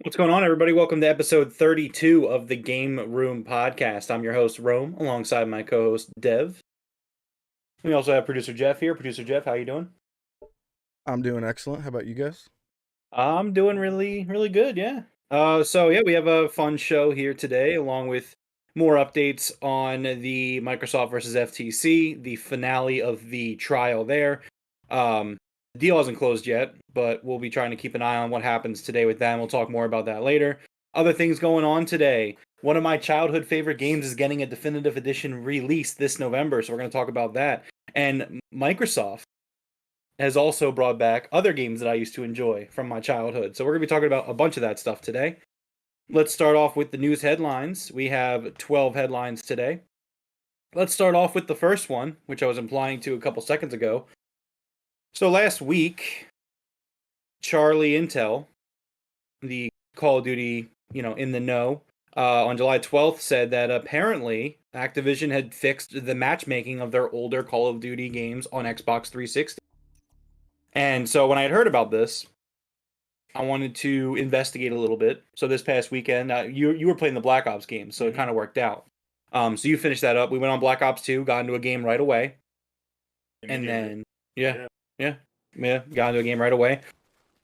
What's going on, everybody? Welcome to episode 32 of the Game Room Podcast. I'm your host, Rome, alongside my co-host, Dev. We also have producer Jeff here. Producer Jeff, how you doing? I'm doing excellent. How about you guys? I'm doing really, really good, yeah. We have a fun show here today, along with more updates on the Microsoft versus FTC, the finale of the trial there. The deal hasn't closed yet, but we'll be trying to keep an eye on what happens today with that, and we'll talk more about that later. Other things going on today. One of my childhood favorite games is getting a definitive edition release this November, so we're going to talk about that. And Microsoft has also brought back other games that I used to enjoy from my childhood. So we're going to be talking about a bunch of that stuff today. Let's start off with the news headlines. We have 12 headlines today. Let's start off with the first one, which I was implying to a couple seconds ago. So last week, Charlie Intel, the Call of Duty, in the know, on July 12th said that apparently Activision had fixed the matchmaking of their older Call of Duty games on Xbox 360. And so when I had heard about this, I wanted to investigate a little bit. So this past weekend, you were playing the Black Ops game, so it kind of worked out. So you finished that up. We went on Black Ops 2, got into a game right away. And then, yeah, got into a game right away.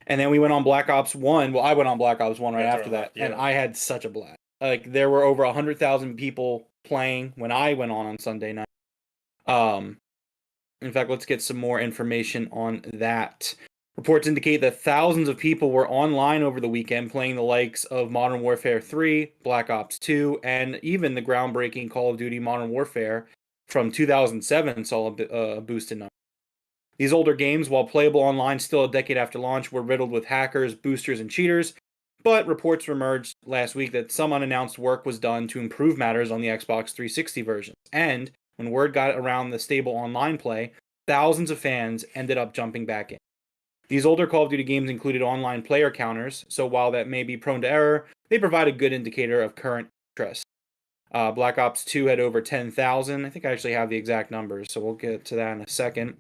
And then we went on Black Ops 1. Well, I went on Black Ops 1 right after that. And I had such a blast. Like, there were over 100,000 people playing when I went on Sunday night. In fact, let's get some more information on that. Reports indicate that thousands of people were online over the weekend playing the likes of Modern Warfare 3, Black Ops 2, and even the groundbreaking Call of Duty Modern Warfare from 2007 saw a boost in numbers. These older games, while playable online still a decade after launch, were riddled with hackers, boosters, and cheaters, but reports emerged last week that some unannounced work was done to improve matters on the Xbox 360 versions, and when word got around the stable online play, thousands of fans ended up jumping back in. These older Call of Duty games included online player counters, so while that may be prone to error, they provide a good indicator of current interest. Black Ops 2 had over 10,000. I think I actually have the exact numbers, so we'll get to that in a second.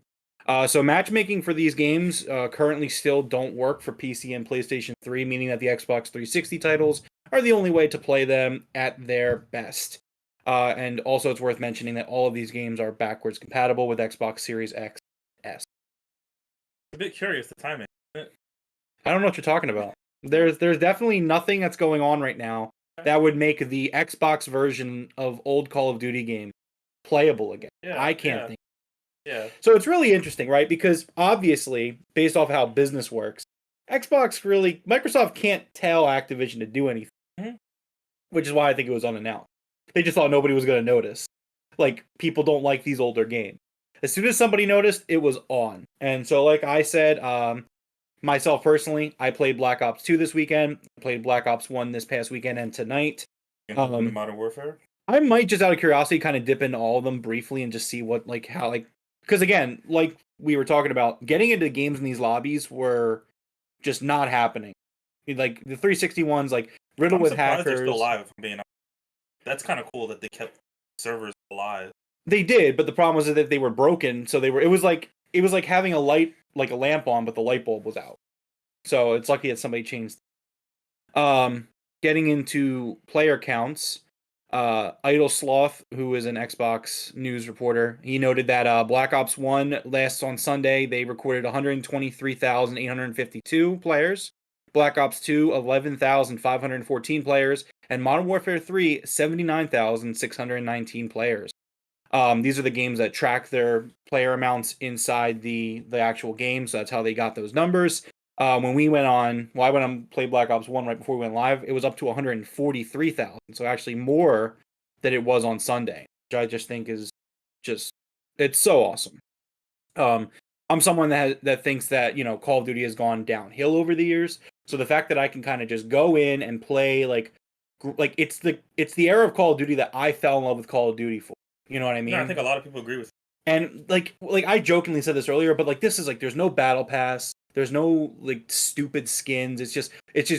So matchmaking for these games currently still don't work for PC and PlayStation 3, meaning that the Xbox 360 titles are the only way to play them at their best. And also it's worth mentioning that all of these games are backwards compatible with Xbox Series X S. A bit curious the timing. I don't know what you're talking about. There's definitely nothing that's going on right now that would make the Xbox version of old Call of Duty game playable again. I can't think. Yeah. So it's really interesting, right? Because obviously, based off how business works, Microsoft can't tell Activision to do anything, which is why I think it was unannounced. They just thought nobody was going to notice. Like, people don't like these older games. As soon as somebody noticed, it was on. And so, like I said, myself personally, I played Black Ops 2 this weekend, played Black Ops 1 this past weekend and tonight. Modern Warfare? I might, just out of curiosity, kind of dip into all of them briefly and just see because again, like we were talking about, getting into games in these lobbies were just not happening. Like the 360 ones, like riddled with hackers. They're still alive. That's kind of cool that they kept servers alive. They did, but the problem was that they were broken. So it was like having a light, like a lamp on, but the light bulb was out. So it's lucky that somebody changed. Getting into player counts. Idle Sloth, who is an Xbox news reporter, he noted that Black Ops 1 last on Sunday, they recorded 123,852 players. Black Ops 2, 11,514 players. And Modern Warfare 3, 79,619 players. These are the games that track their player amounts inside the actual game, so that's how they got those numbers. When I went on play Black Ops 1 right before we went live, it was up to 143,000, so actually more than it was on Sunday, which I just think is it's so awesome. I'm someone that thinks that, Call of Duty has gone downhill over the years, so the fact that I can kind of just go in and play like it's the era of Call of Duty that I fell in love with Call of Duty for. You know what I mean? No, I think a lot of people agree with you. And like I jokingly said this earlier, but like this is like there's no battle pass, there's no like stupid skins. It's just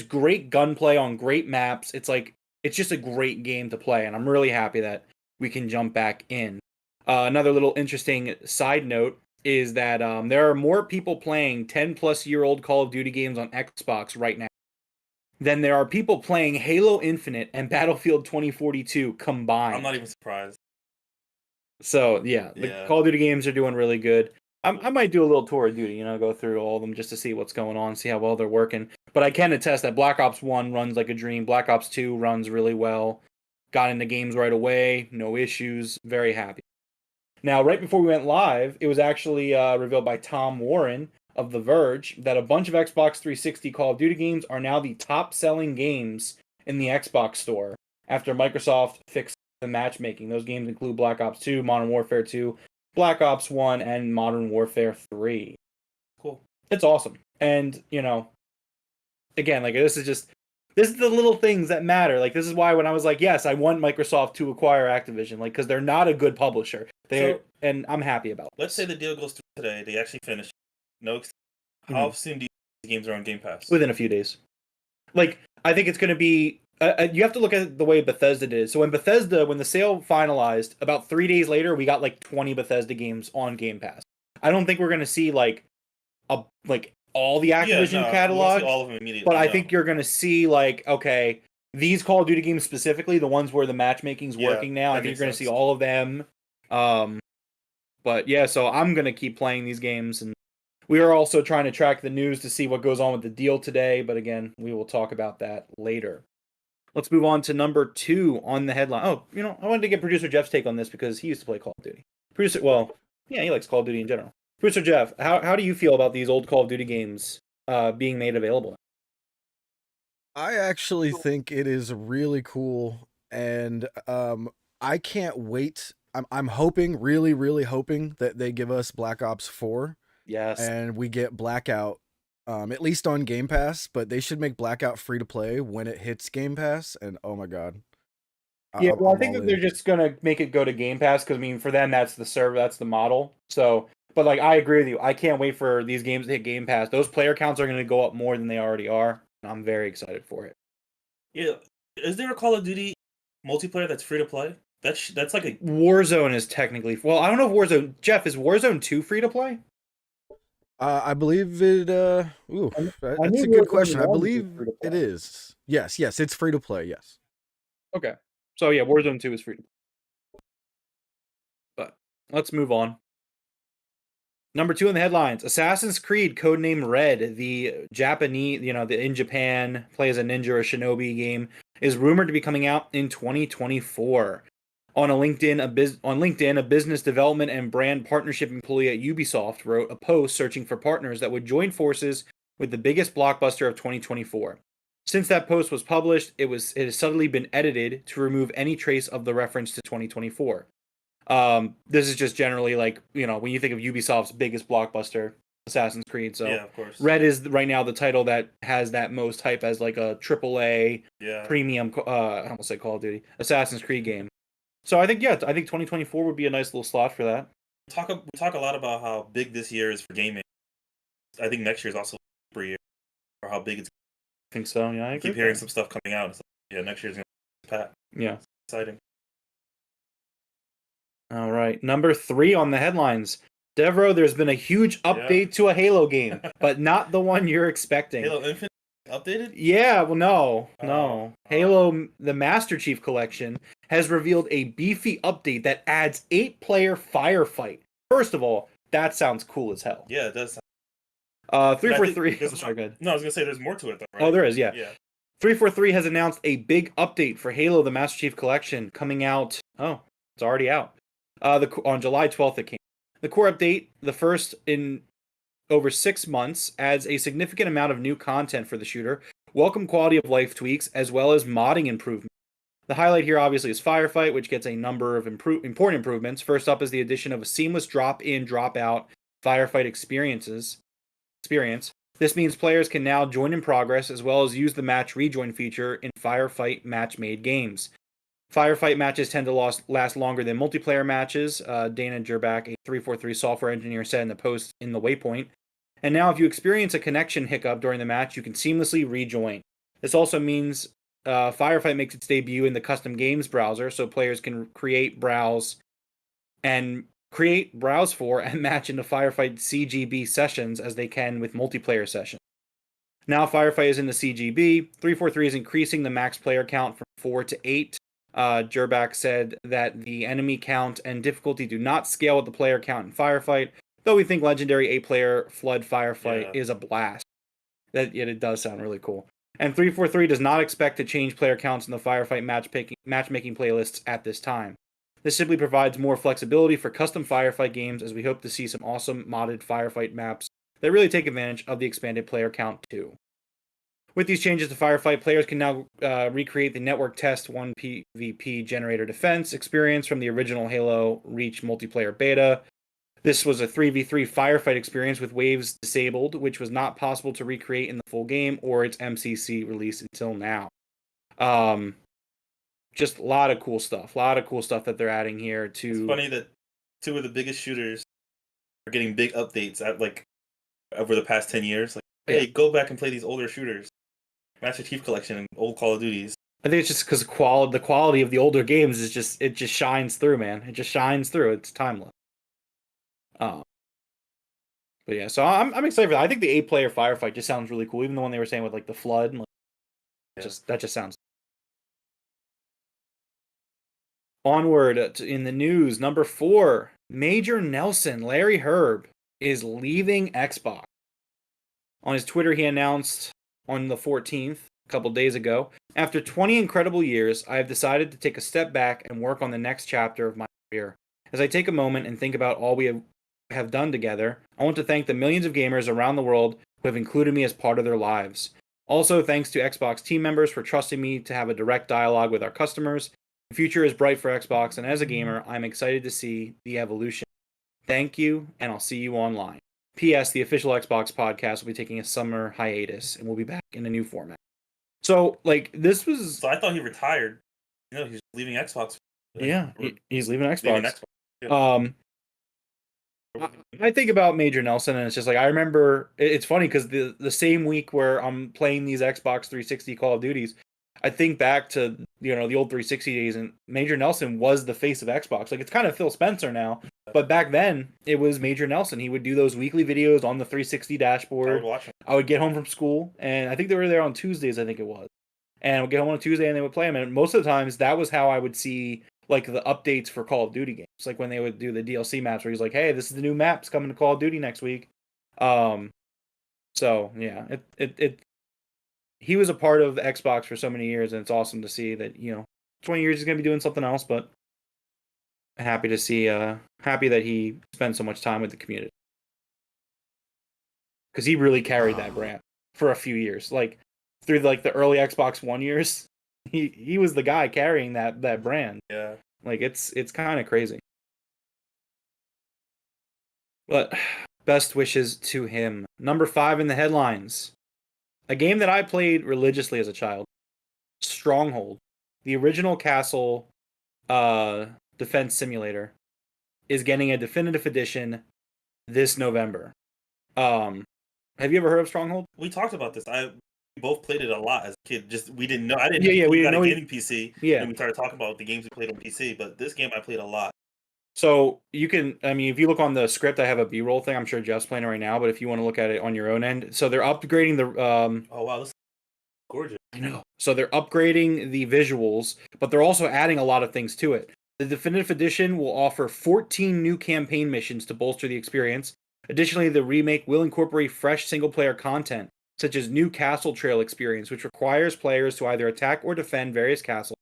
great gunplay on great maps. It's just a great game to play, and I'm really happy that we can jump back in. Another little interesting side note is that there are more people playing 10-plus-year-old Call of Duty games on Xbox right now than there are people playing Halo Infinite and Battlefield 2042 combined. I'm not even surprised. So yeah, the Call of Duty games are doing really good. I might do a little tour of duty, go through all of them just to see what's going on, see how well they're working. But I can attest that Black Ops 1 runs like a dream. Black Ops 2 runs really well. Got into games right away, no issues, very happy. Now, right before we went live, it was actually revealed by Tom Warren of The Verge that a bunch of Xbox 360 Call of Duty games are now the top-selling games in the Xbox store after Microsoft fixed the matchmaking. Those games include Black Ops 2, Modern Warfare 2, Black Ops 1, and Modern Warfare 3. Cool. It's awesome. And, again, like this is the little things that matter. Like this is why when I was like, yes, I want Microsoft to acquire Activision, like because they're not a good publisher. And I'm happy about it. Let's say the deal goes through today. They actually finish. How soon do you think the games are on Game Pass? Within a few days. Like I think it's going to be. You have to look at the way Bethesda did. So when the sale finalized, about 3 days later, we got like 20 Bethesda games on Game Pass. I don't think we're going to see like all the Activision catalog, all of them immediately. but I think you're going to see like, okay, these Call of Duty games specifically, the ones where the matchmaking's working now, I think you're going to see all of them. But yeah, so I'm going to keep playing these games, and we are also trying to track the news to see what goes on with the deal today, but again, we will talk about that later. Let's move on to number 2 on the headline. Oh, I wanted to get producer Jeff's take on this because he used to play Call of Duty. He likes Call of Duty in general. Producer Jeff, how do you feel about these old Call of Duty games being made available? I actually think it is really cool, and I can't wait. I'm hoping, really, really hoping that they give us Black Ops 4. Yes. And we get Blackout, at least on Game Pass, but they should make Blackout free to play when it hits Game Pass, and oh my god. I think that they're just going to make it go to Game Pass because, for them, that's the server, that's the model. So, but I agree with you. I can't wait for these games to hit Game Pass. Those player counts are going to go up more than they already are. I'm very excited for it. Yeah. Is there a Call of Duty multiplayer that's free to play? That's like a Warzone is technically. Well, I don't know if Warzone. Jeff, is Warzone 2 free to play? I believe it. That's a good question. I believe it is. Yes, it's free to play. Yes. Okay. So yeah, Warzone 2 is free to play. But let's move on. Number 2 in the headlines: Assassin's Creed codename Red, the Japanese, the in Japan play as a ninja or shinobi game, is rumored to be coming out in 2024. On LinkedIn, a business development and brand partnership employee at Ubisoft wrote a post searching for partners that would join forces with the biggest blockbuster of 2024. Since that post was published, it has suddenly been edited to remove any trace of the reference to 2024. This is just generally like, when you think of Ubisoft's biggest blockbuster, Assassin's Creed. So yeah, of course. Red is right now the title that has that most hype as like a AAA premium, I almost say Call of Duty, Assassin's Creed game. So I think 2024 would be a nice little slot for that. We talk a lot about how big this year is for gaming. I think next year is also a super year for how big it's. I think so. Yeah, I keep hearing some stuff coming out. Next year's gonna be packed. Yeah, it's exciting. All right, number 3 on the headlines. Devroro, there's been a huge update to a Halo game, but not the one you're expecting. Halo Infinite updated? Yeah, well, no. Halo, the Master Chief Collection, has revealed a beefy update that adds 8-player firefight. First of all, that sounds cool as hell. Yeah, it does. 343. Sorry, good. No, I was gonna say there's more to it though, right? Oh, there is, yeah. 343 has announced a big update for Halo, the Master Chief Collection, coming out. Oh, it's already out. On July 12th, it came. The core update, the first in over 6 months, adds a significant amount of new content for the shooter, welcome quality of life tweaks, as well as modding improvements. The highlight here obviously is Firefight, which gets a number of important improvements. First up is the addition of a seamless drop-in, drop-out firefight experience. This means players can now join in progress, as well as use the match rejoin feature in Firefight match-made games. Firefight matches tend to last longer than multiplayer matches. Dana Jerback, a 343 software engineer, said in the post in the Waypoint. And now if you experience a connection hiccup during the match, you can seamlessly rejoin. This also means Firefight makes its debut in the custom games browser, so players can browse for and match into Firefight CGB sessions as they can with multiplayer sessions. Now Firefight is in the CGB. 343 is increasing the max player count from 4 to 8. Jerbak said that the enemy count and difficulty do not scale with the player count in Firefight, though we think legendary 8-player Flood Firefight is a blast. It does sound really cool. And 343 does not expect to change player counts in the Firefight matchmaking playlists at this time. This simply provides more flexibility for custom Firefight games, as we hope to see some awesome modded Firefight maps that really take advantage of the expanded player count too. With these changes to Firefight, players can now recreate the network test 1 PvP generator defense experience from the original Halo Reach multiplayer beta. This was a 3v3 Firefight experience with waves disabled, which was not possible to recreate in the full game or its MCC release until now. Just a lot of cool stuff. A lot of cool stuff that they're adding here to... It's funny that two of the biggest shooters are getting big updates over the past 10 years. Like, hey, go back and play these older shooters. Master Chief Collection and old Call of Duties. I think it's just because the quality of the older games is it just shines through, man. It just shines through. It's timeless. But yeah, so I'm excited for that. I think the 8-player Firefight just sounds really cool. Even the one they were saying with like the Flood, that just sounds. Onward in the news, number 4, Major Nelson, Larry Herb, is leaving Xbox. On his Twitter, he announced on the 14th, a couple days ago, after 20 incredible years, I have decided to take a step back and work on the next chapter of my career. As I take a moment and think about all we have done together, I want to thank the millions of gamers around the world who have included me as part of their lives. Also, thanks to Xbox team members for trusting me to have a direct dialogue with our customers. The future is bright for Xbox, and as a gamer, I'm excited to see the evolution. Thank you, and I'll see you online. P.S. The official Xbox podcast will be taking a summer hiatus, and we'll be back in a new format. So, this was... So I thought he retired. He's leaving Xbox. Yeah, he's leaving Xbox. Yeah. I think about Major Nelson, and it's just I remember... It's funny, because the same week where I'm playing these Xbox 360 Call of Duties, I think back to, the old 360 days, and Major Nelson was the face of Xbox. It's kind of Phil Spencer now, but back then, it was Major Nelson. He would do those weekly videos on the 360 dashboard. I would watch them. I would get home from school, and I think they were there on Tuesdays, I think it was. And I would get home on a Tuesday, and they would play them, and most of the times, that was how I would see, the updates for Call of Duty games. When they would do the DLC maps, where he's like, hey, this is the new maps coming to Call of Duty next week. So, yeah, he was a part of Xbox for so many years, and it's awesome to see that, 20 years he's going to be doing something else, but happy to see, happy that he spent so much time with the community. Because he really carried that brand for a few years. Through, the early Xbox One years, he was the guy carrying that brand. Yeah. It's kind of crazy. But best wishes to him. Number 5 in the headlines. A game that I played religiously as a child, Stronghold, the original castle defense simulator, is getting a definitive edition this November. Have you ever heard of Stronghold? We talked about this. We both played it a lot as a kid. Just we didn't know. I didn't. Yeah, we didn't know. We got a gaming PC. Yeah. And we started talking about the games we played on PC. But this game I played a lot. So you can, if you look on the script, I have a B-roll thing. I'm sure Jeff's playing it right now, but if you want to look at it on your own end, so they're upgrading the. Oh wow, this is gorgeous. I know. So they're upgrading the visuals, but they're also adding a lot of things to it. The definitive edition will offer 14 new campaign missions to bolster the experience. Additionally, the remake will incorporate fresh single-player content, such as new castle trail experience, which requires players to either attack or defend various castles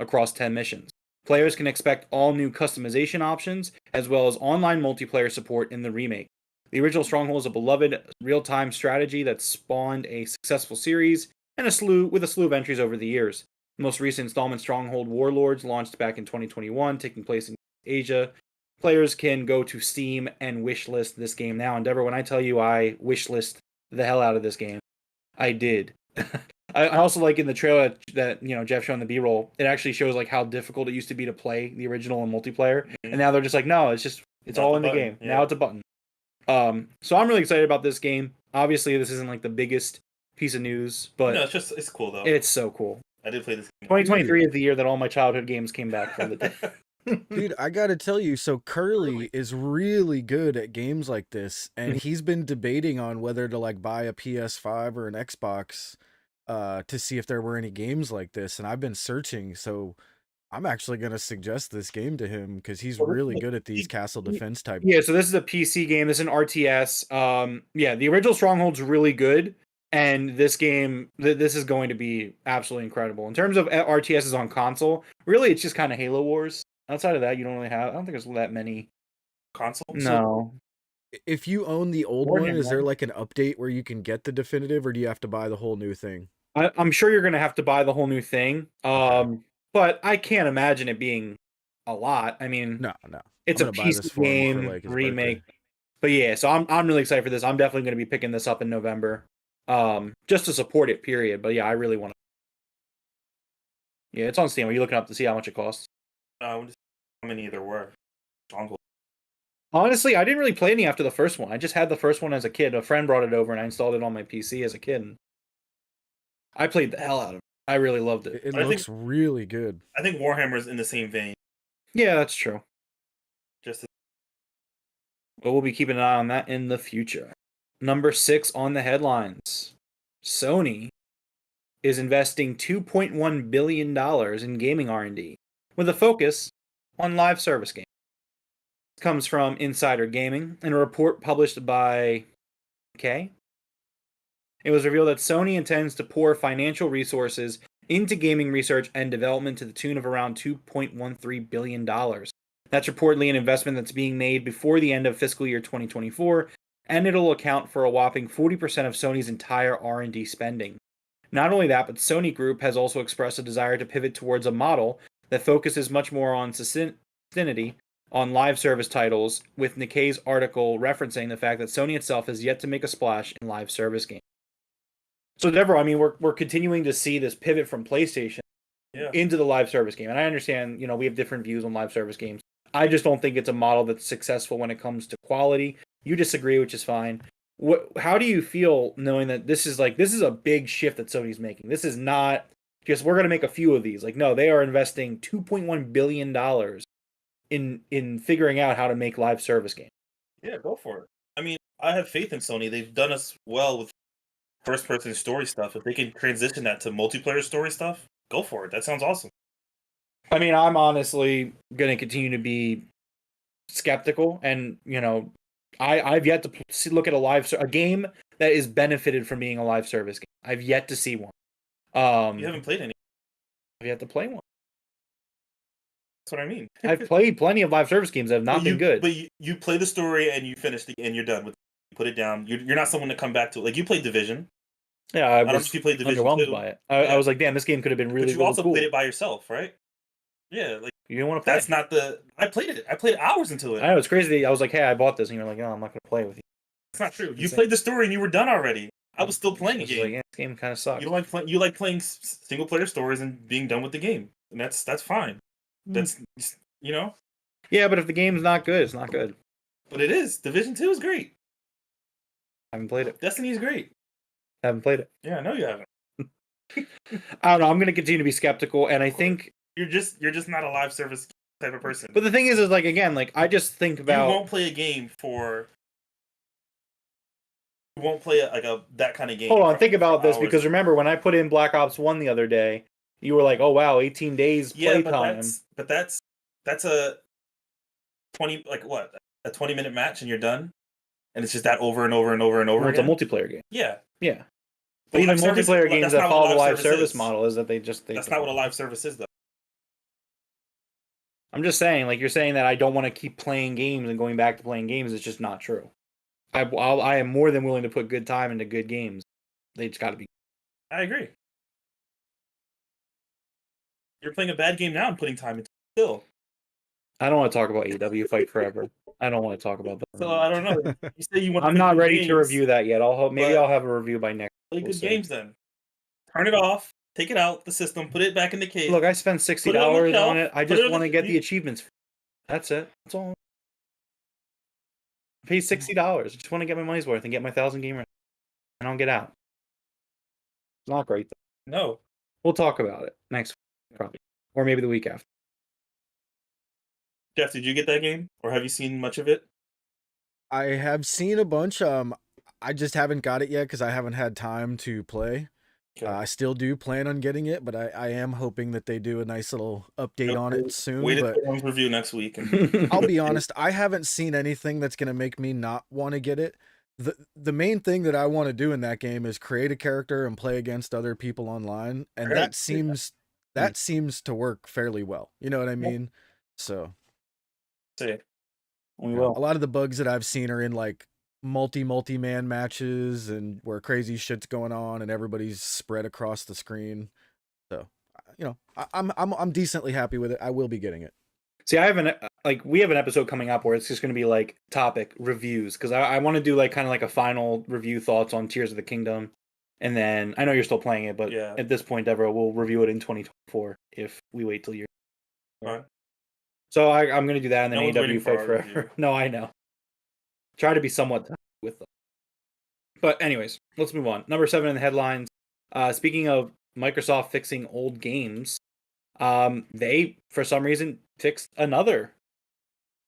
across 10 missions. Players can expect all new customization options, as well as online multiplayer support in the remake. The original Stronghold is a beloved real-time strategy that spawned a successful series and a slew of entries over the years. The most recent installment, Stronghold Warlords, launched back in 2021, taking place in Asia. Players can go to Steam and wishlist this game now. And Deborah, when I tell you I wishlist the hell out of this game, I did. I also like in the trailer that Jeff showed in the B-roll, it actually shows how difficult it used to be to play the original in multiplayer, and now they're just no, it's all in the game. Yeah. Now it's a button. So I'm really excited about this game. Obviously, this isn't the biggest piece of news, but no, it's cool though. It's so cool. I did play this game. 2023 is the year that all my childhood games came back from the dead. Dude, I gotta tell you, so Curly is really good at games like this, and he's been debating on whether to like buy a PS5 or an Xbox to see if there were any games like this, and I've been searching, so I'm actually gonna suggest this game to him because he's Well, really good at these castle y- defense type. Yeah, so this is a PC game. This is an RTS. Yeah, the original Stronghold's really good, and this game, this is going to be absolutely incredible. In terms of RTSs on console, really, it's just kind of Halo Wars. Outside of that, you don't really have. I don't think there's that many. console. So No, If you own the old one, is there Warhammer. like an update where you can get the definitive, or do you have to buy the whole new thing? I'm sure you're gonna have to buy the whole new thing. Okay. But I can't imagine it being a lot. I mean, No, no. I'm it's a gonna buy this PC for him for game like his remake. birthday. But yeah, so I'm really excited for this. I'm definitely going to be picking this up in November, just to support it. Period. But yeah, I really want to. Yeah, it's on Steam. Are you looking up to see how much it costs? I wonder how many there were. Stronghold. Honestly, I didn't really play any after the first one. I just had the first one as a kid. A friend brought it over, and I installed it on my PC as a kid. And I played the hell out of it. I really loved it. It I looks think really good. I think Warhammer's in the same vein. Yeah, that's true. Just But we'll be keeping an eye on that in the future. Number 6 on the headlines. Sony is investing $2.1 billion in gaming R&D, with a focus on live service games. This comes from Insider Gaming in a report published by K. It was revealed that Sony intends to pour financial resources into gaming research and development to the tune of around $2.13 billion. That's reportedly an investment that's being made before the end of fiscal year 2024, and it'll account for a whopping 40% of Sony's entire R&D spending. Not only that, but Sony Group has also expressed a desire to pivot towards a model that focuses much more on sustainability on live service titles, with Nikkei's article referencing the fact that Sony itself has yet to make a splash in live service games. So, Deborah, I mean, we're continuing to see this pivot from PlayStation yeah. into the live service game, and I understand, we have different views on live service games. I just don't think it's a model that's successful when it comes to quality. You disagree, which is fine. How do you feel knowing that this is a big shift that Sony's making? This is not just we're going to make a few of these. Like, no, they are investing $2.1 billion in figuring out how to make live service games. Yeah, go for it. I mean, I have faith in Sony. They've done us well with first person story stuff. If they can transition that to multiplayer story stuff, go for it. That sounds awesome. I mean, I'm honestly going to continue to be skeptical, and I've yet to look at a game that is benefited from being a live service game. I've yet to see one. You haven't played any. I've yet to play one. That's what I mean. I've played plenty of live service games that have not been good. But you play the story and you finish and you're done with it. You put it down. You're not someone to come back to. Like, you played Division. Yeah, I don't know was if you played Division underwhelmed 2. by it. I was like, damn, this game could have been really, But you really also cool. played it by yourself, right? Yeah, like, You didn't want to play. that's not the. I played it. I played hours into it. I know, it's crazy. I was like, hey, I bought this, and you're like, oh, I'm not going to play with you. It's not true. You played the story and you were done already. I was still playing a game. Like, yeah, this game kind of sucks. You like playing single player stories and being done with the game, and that's fine. That's Yeah, but if the game's not good, it's not good. But it is. Division 2 is great. I haven't played it. Destiny is great. I haven't played it. Yeah, I know you haven't. I don't know. I'm going to continue to be skeptical, and I think You're just not a live service type of person. But the thing is like, again, like, I just think about. You won't play a game for. You won't play that kind of game. Hold on, think about this, hours. because remember when I put in Black Ops 1 the other day, you were like, "Oh wow, 18 days playtime." But that's a 20 a 20-minute match and you're done, and it's just that over and over and over and over. It's a multiplayer game. Yeah. But even multiplayer games that follow the live service model is that that's not what a live service is, though. I'm just saying, like, you're saying that I don't want to keep playing games and going back to playing games. It's just not true. I am more than willing to put good time into good games. They just got to be. I agree. You're playing a bad game now and putting time into it still. I don't want to talk about AEW Fight Forever. I don't want to talk about that. So I don't know. You say you want. I'm not ready to review that yet. I'll have a review by next. Play good games then. Turn it off. Take it out the system. Put it back in the case. Look, I spent $60 on it. I just want to get the achievements. That's it. That's all. I paid $60. I just want to get my money's worth and get my 1,000 gamer. I don't get out. It's not great though. No. We'll talk about it next week, probably, or maybe the week after. Jeff, did you get that game, or have you seen much of it? I have seen a bunch. I just haven't got it yet because I haven't had time to play. Okay. I still do plan on getting it, but I am hoping that they do a nice little update on it soon. Wait But until everyone's review next week. And I'll be honest, I haven't seen anything that's gonna make me not want to get it. The main thing that I want to do in that game is create a character and play against other people online, and Right. that seems to work fairly well. You know what I mean? So say, We yeah, will. a lot of the bugs that I've seen are in like multi-man matches and where crazy shit's going on and everybody's spread across the screen. So, you know, I'm decently happy with it. I will be getting it. See, I have we have an episode coming up where it's just going to be like topic reviews because I want to do like kind of like a final review thoughts on Tears of the Kingdom, and then I know you're still playing it, but Yeah. at this point, Devroro, we'll review it in 2024 if we wait till you're. Alright. So I'm going to do that, and then No one's AEW waiting for fight our forever. review. No, I know. Try to be somewhat with them. But anyways, let's move on. Number 7 in the headlines. Speaking of Microsoft fixing old games, they for some reason fixed another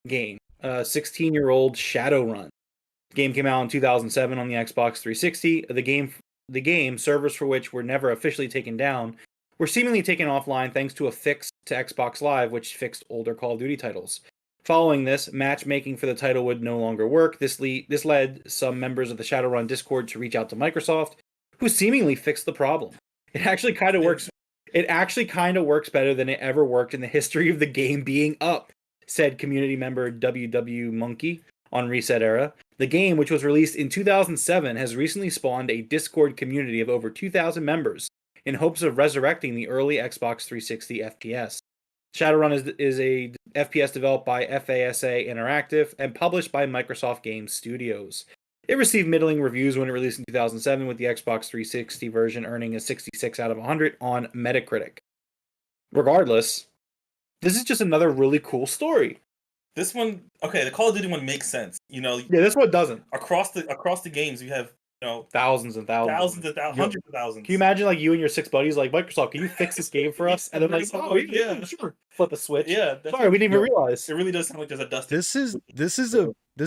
game, 16-year-old Shadowrun. The game came out in 2007 on the Xbox 360. The game servers for which were never officially taken down were seemingly taken offline thanks to a fix to Xbox Live, which fixed older Call of Duty titles. Following this, matchmaking for the title would no longer work. This led some members of the Shadowrun Discord to reach out to Microsoft, who seemingly fixed the problem. It actually kind of works. It actually kind of works better than it ever worked in the history of the game being up, said community member WW Monkey on Reset Era. The game, which was released in 2007, has recently spawned a Discord community of over 2,000 members in hopes of resurrecting the early Xbox 360 FPS. Shadowrun is a FPS developed by FASA Interactive and published by Microsoft Game Studios. It received middling reviews when it released in 2007, with the Xbox 360 version earning a 66 out of 100 on Metacritic. Regardless, this is just another really cool story. This one, okay, the Call of Duty one makes sense. You know, Yeah, this one doesn't. across the games, you have, you know, Thousands and thousands. hundreds of thousands. Can you imagine like you and your 6 buddies like, Microsoft, can you fix this game for us? And then like, oh yeah, sure. Flip a switch. Yeah, Sorry, we didn't even realize. It really does sound like there's a dusty. This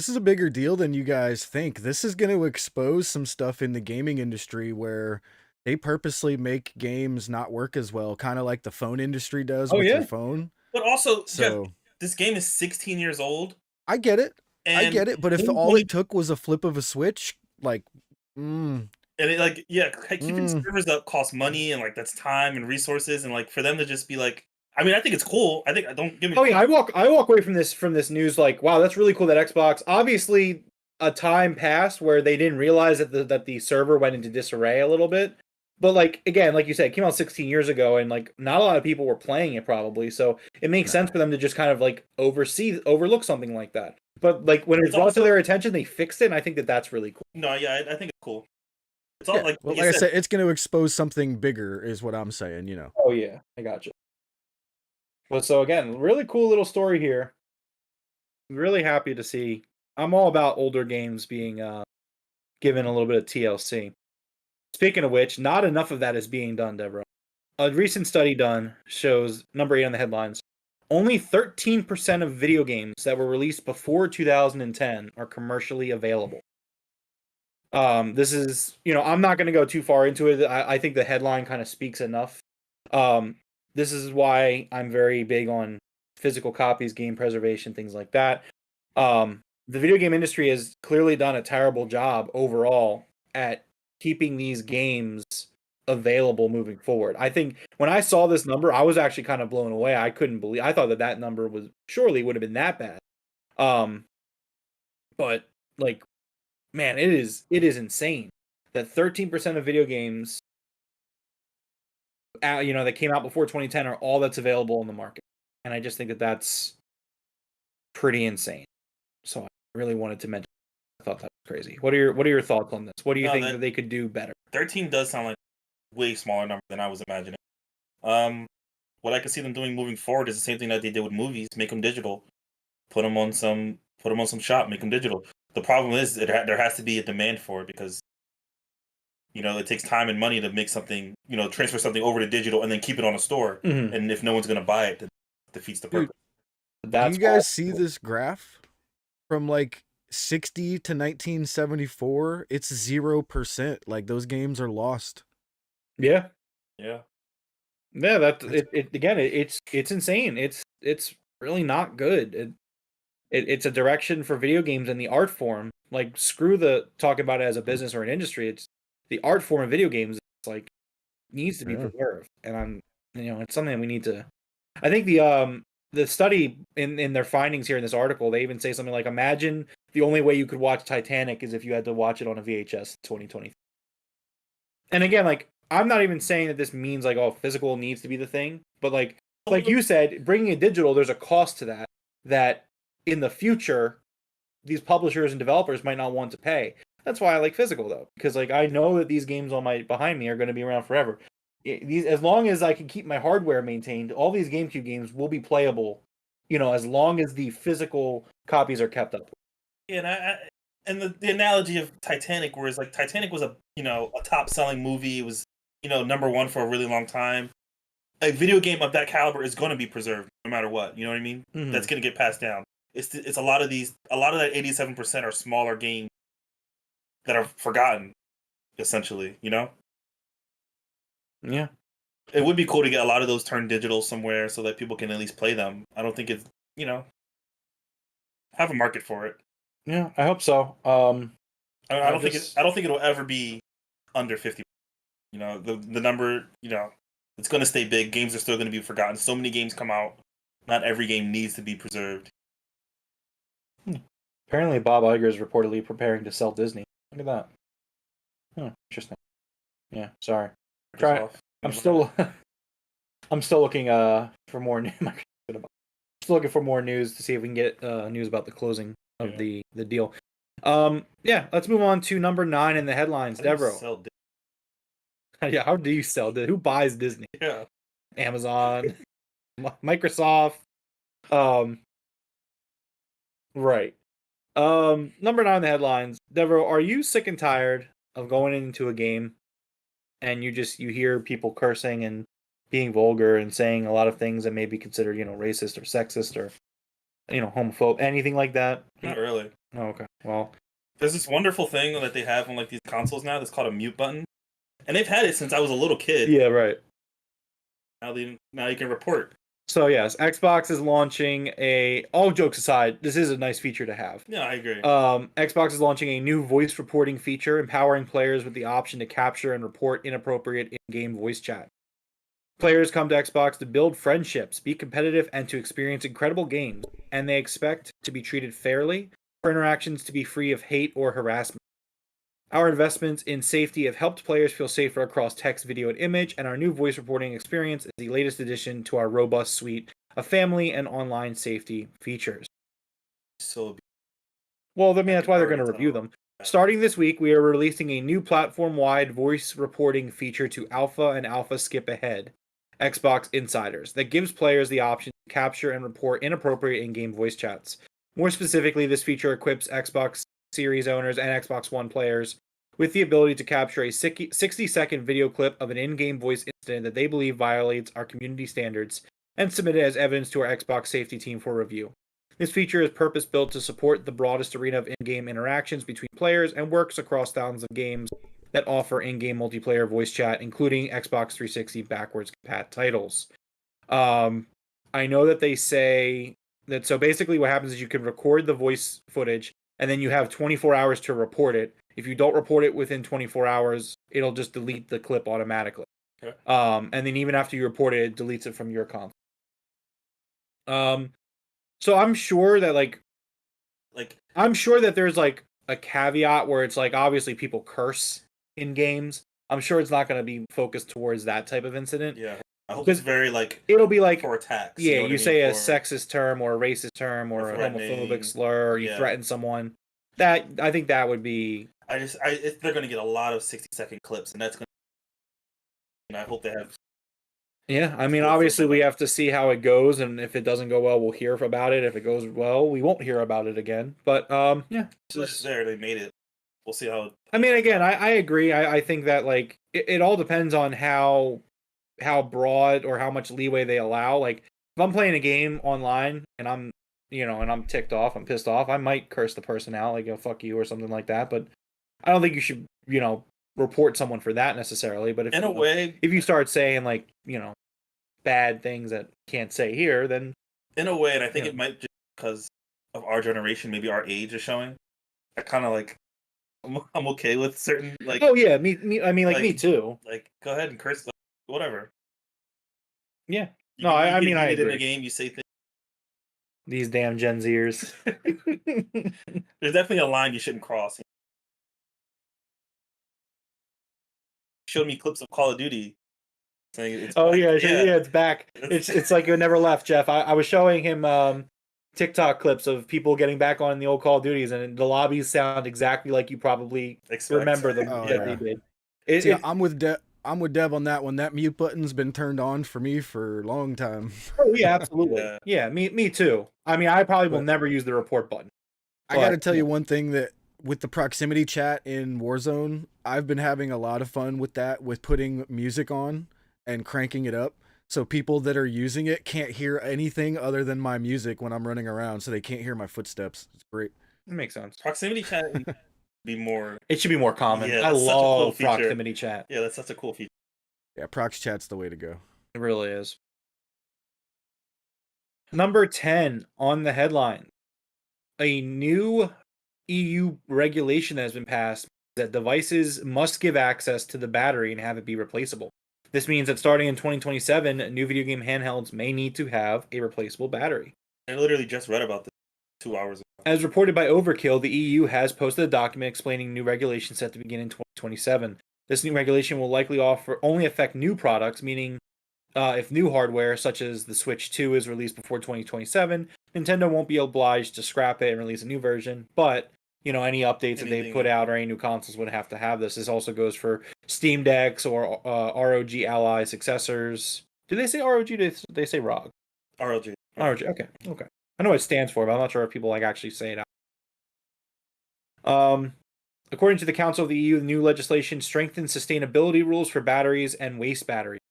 is a bigger deal than you guys think. This is going to expose some stuff in the gaming industry where they purposely make games not work as well, kind of like the phone industry does with your phone. But also, So yeah, this game is 16 years old. I get it. And But if all it took was a flip of a switch, like, and it, like, yeah, keeping servers up costs money, and like that's time and resources, and like for them to just be like, I mean, I think it's cool. I think, don't give me. Oh yeah, I walk away from this news like, wow, that's really cool that Xbox. Obviously, a time passed where they didn't realize that the server went into disarray a little bit. But like, again, like you said, it came out 16 years ago, and like not a lot of people were playing it probably, so it makes sense for them to just kind of like overlook something like that. But like when it's brought to their attention, they fixed it, and I think that's really cool. No, yeah, I think it's cool. It's all like I said, it's going to expose something bigger, is what I'm saying. You know. Oh yeah, I gotcha. But so again, really cool little story here. Really happy to see. I'm all about older games being given a little bit of TLC. Speaking of which, not enough of that is being done, Deborah. A recent study done shows, number 8 on the headlines, only 13% of video games that were released before 2010 are commercially available. This is, I'm not going to go too far into it. I think the headline kind of speaks enough. This is why I'm very big on physical copies, game preservation, things like that. The video game industry has clearly done a terrible job overall at keeping these games available moving forward. I think when I saw this number, I was actually kind of blown away. I couldn't believe. I thought that number would have been that bad. But like, man, it is insane that 13% of video games, that came out before 2010 are all that's available in the market, and I just think that that's pretty insane. So I really wanted to mention. I thought that was crazy. What are your thoughts on this? What do you think that they could do better? 13 does sound like way smaller number than I was imagining. What I could see them doing moving forward is the same thing that they did with movies: make them digital, put them on some shop, make them digital. The problem is there has to be a demand for it because it takes time and money to make something, transfer something over to digital and then keep it on a store. Mm-hmm. And if no one's going to buy it, then it defeats the purpose. That's Do you guys all. see this graph from like 60 to 1974? It's 0%. Like those games are lost. Yeah. Yeah. Yeah, That's- it's insane. It's really not good. It's a direction for video games and the art form. Like screw the talk about it as a business or an industry. It's the art form of video games. It's like needs to be Yeah. preserved, and it's something we need to. I think the study in their findings here in this article, they even say something like, imagine the only way you could watch Titanic is if you had to watch it on a VHS 2020. And again, like I'm not even saying that this means like physical needs to be the thing, but like you said, bringing it digital, there's a cost to that in the future these publishers and developers might not want to pay. That's why I like physical though, because like I know that these games on my behind me are going to be around forever. These, as long as I can keep my hardware maintained, all these GameCube games will be playable. As long as the physical copies are kept up. Yeah, and the analogy of Titanic, whereas like Titanic was a top selling movie, it was number one for a really long time. A video game of that caliber is going to be preserved no matter what. You know what I mean? Mhm. That's going to get passed down. It's a lot of that 87% are smaller games that are forgotten, essentially. Yeah. It would be cool to get a lot of those turned digital somewhere so that people can at least play them. I don't think it's have a market for it. Yeah, I hope so. I don't think it'll ever be under 50. The number, it's going to stay big. Games are still going to be forgotten. So many games come out. Not every game needs to be preserved. Apparently, Bob Iger is reportedly preparing to sell Disney. Look at that. Interesting. Yeah, sorry. I'm still looking for more news. Still looking for more news to see if we can get news about the closing of the deal. Yeah, let's move on to number 9 in the headlines. Devroro. Yeah, how do you sell Disney? Who buys Disney? Yeah. Amazon, Microsoft. Right. Number 9 in the headlines. Devroro, are you sick and tired of going into a game and you hear people cursing and being vulgar and saying a lot of things that may be considered, racist or sexist or, homophobe, anything like that? Not really. Oh, okay. Well, there's this wonderful thing that they have on like these consoles now that's called a mute button, and they've had it since I was a little kid. Yeah, right. Now you can report. So yes, Xbox is launching all jokes aside, this is a nice feature to have. Yeah, I agree. Xbox is launching a new voice reporting feature, empowering players with the option to capture and report inappropriate in-game voice chat. Players come to Xbox to build friendships, be competitive, and to experience incredible games, and they expect to be treated fairly, for interactions to be free of hate or harassment. Our investments in safety have helped players feel safer across text, video, and image, and our new voice reporting experience is the latest addition to our robust suite of family and online safety features. Well, I mean, that's why they're going to review them. Starting this week, we are releasing a new platform-wide voice reporting feature to Alpha and Alpha Skip Ahead Xbox insiders that gives players the option to capture and report inappropriate in-game voice chats. More specifically, this feature equips Xbox Series owners and Xbox One players with the ability to capture a 60-second video clip of an in-game voice incident that they believe violates our community standards and submit it as evidence to our Xbox safety team for review. This feature is purpose-built to support the broadest arena of in-game interactions between players and works across thousands of games that offer in-game multiplayer voice chat, including Xbox 360 backwards compat titles. I know that they say that, so basically what happens is you can record the voice footage and then you have 24 hours to report it. If you don't report it within 24 hours, it'll just delete the clip automatically. Okay. And then even after you report it, it deletes it from your console. So I'm sure that I'm sure that there's like a caveat where it's like obviously people curse in games. I'm sure it's not going to be focused towards that type of incident. Yeah. I hope it's very it'll be like for attacks. Yeah, you say a sexist term or a racist term or a homophobic slur, or you threaten someone. That I think that would be. They're going to get a lot of 60-second clips, and that's going. And I hope they have. Yeah, I mean, obviously we have to see how it goes, and if it doesn't go well, we'll hear about it. If it goes well, we won't hear about it again. But yeah, they made it. We'll see how. I mean, again, I agree. I think that it all depends on how broad or how much leeway they allow. Like if I'm playing a game online and I'm ticked off, I'm pissed off, I might curse the person out, like, fuck you or something like that. But I don't think you should, report someone for that necessarily. But In a way, if you start saying like, bad things that can't say here, then in a way, and I think it might just because of our generation, maybe our age is showing. I kind of like. I'm okay with certain like. Oh yeah, me. I mean, like me too. Like, go ahead and curse, whatever. Yeah. You No, I get mean, I heated in agree. a game. You say things. These damn Gen Zers. There's definitely a line you shouldn't cross. Showed me clips of Call of Duty saying it's. Oh back. yeah, it's back. It's like it never left, Jeff. I was showing him TikTok clips of people getting back on the old Call of Duties, and the lobbies sound exactly like you probably remember them that they did. See, I'm with Dev on that one. That mute button's been turned on for me for a long time. Oh yeah, absolutely. Yeah, me too. I mean, I probably will never use the report button. I got to tell you one thing, that with the proximity chat in Warzone, I've been having a lot of fun with that, with putting music on and cranking it up. So people that are using it can't hear anything other than my music when I'm running around, so they can't hear my footsteps. It's great. It makes sense. Proximity chat be more. It should be more common. Yeah, I love proximity chat. Yeah, that's such a cool feature. Yeah, prox chat's the way to go. It really is. Number 10 on the headline. A new EU regulation that has been passed that devices must give access to the battery and have it be replaceable. This means that starting in 2027, new video game handhelds may need to have a replaceable battery. I literally just read about this 2 hours ago. As reported by Overkill, the EU has posted a document explaining new regulations set to begin in 2027. This new regulation will likely only affect new products, meaning if new hardware, such as the Switch 2, is released before 2027, Nintendo won't be obliged to scrap it and release a new version. But, any updates that they put out or any new consoles would have to have this. This also goes for Steam Decks or ROG Ally successors. Do they say ROG? Do they say ROG? ROG. ROG, okay. I know what it stands for, but I'm not sure if people actually say it out. According to the Council of the EU, the new legislation strengthens sustainability rules for batteries and waste batteries,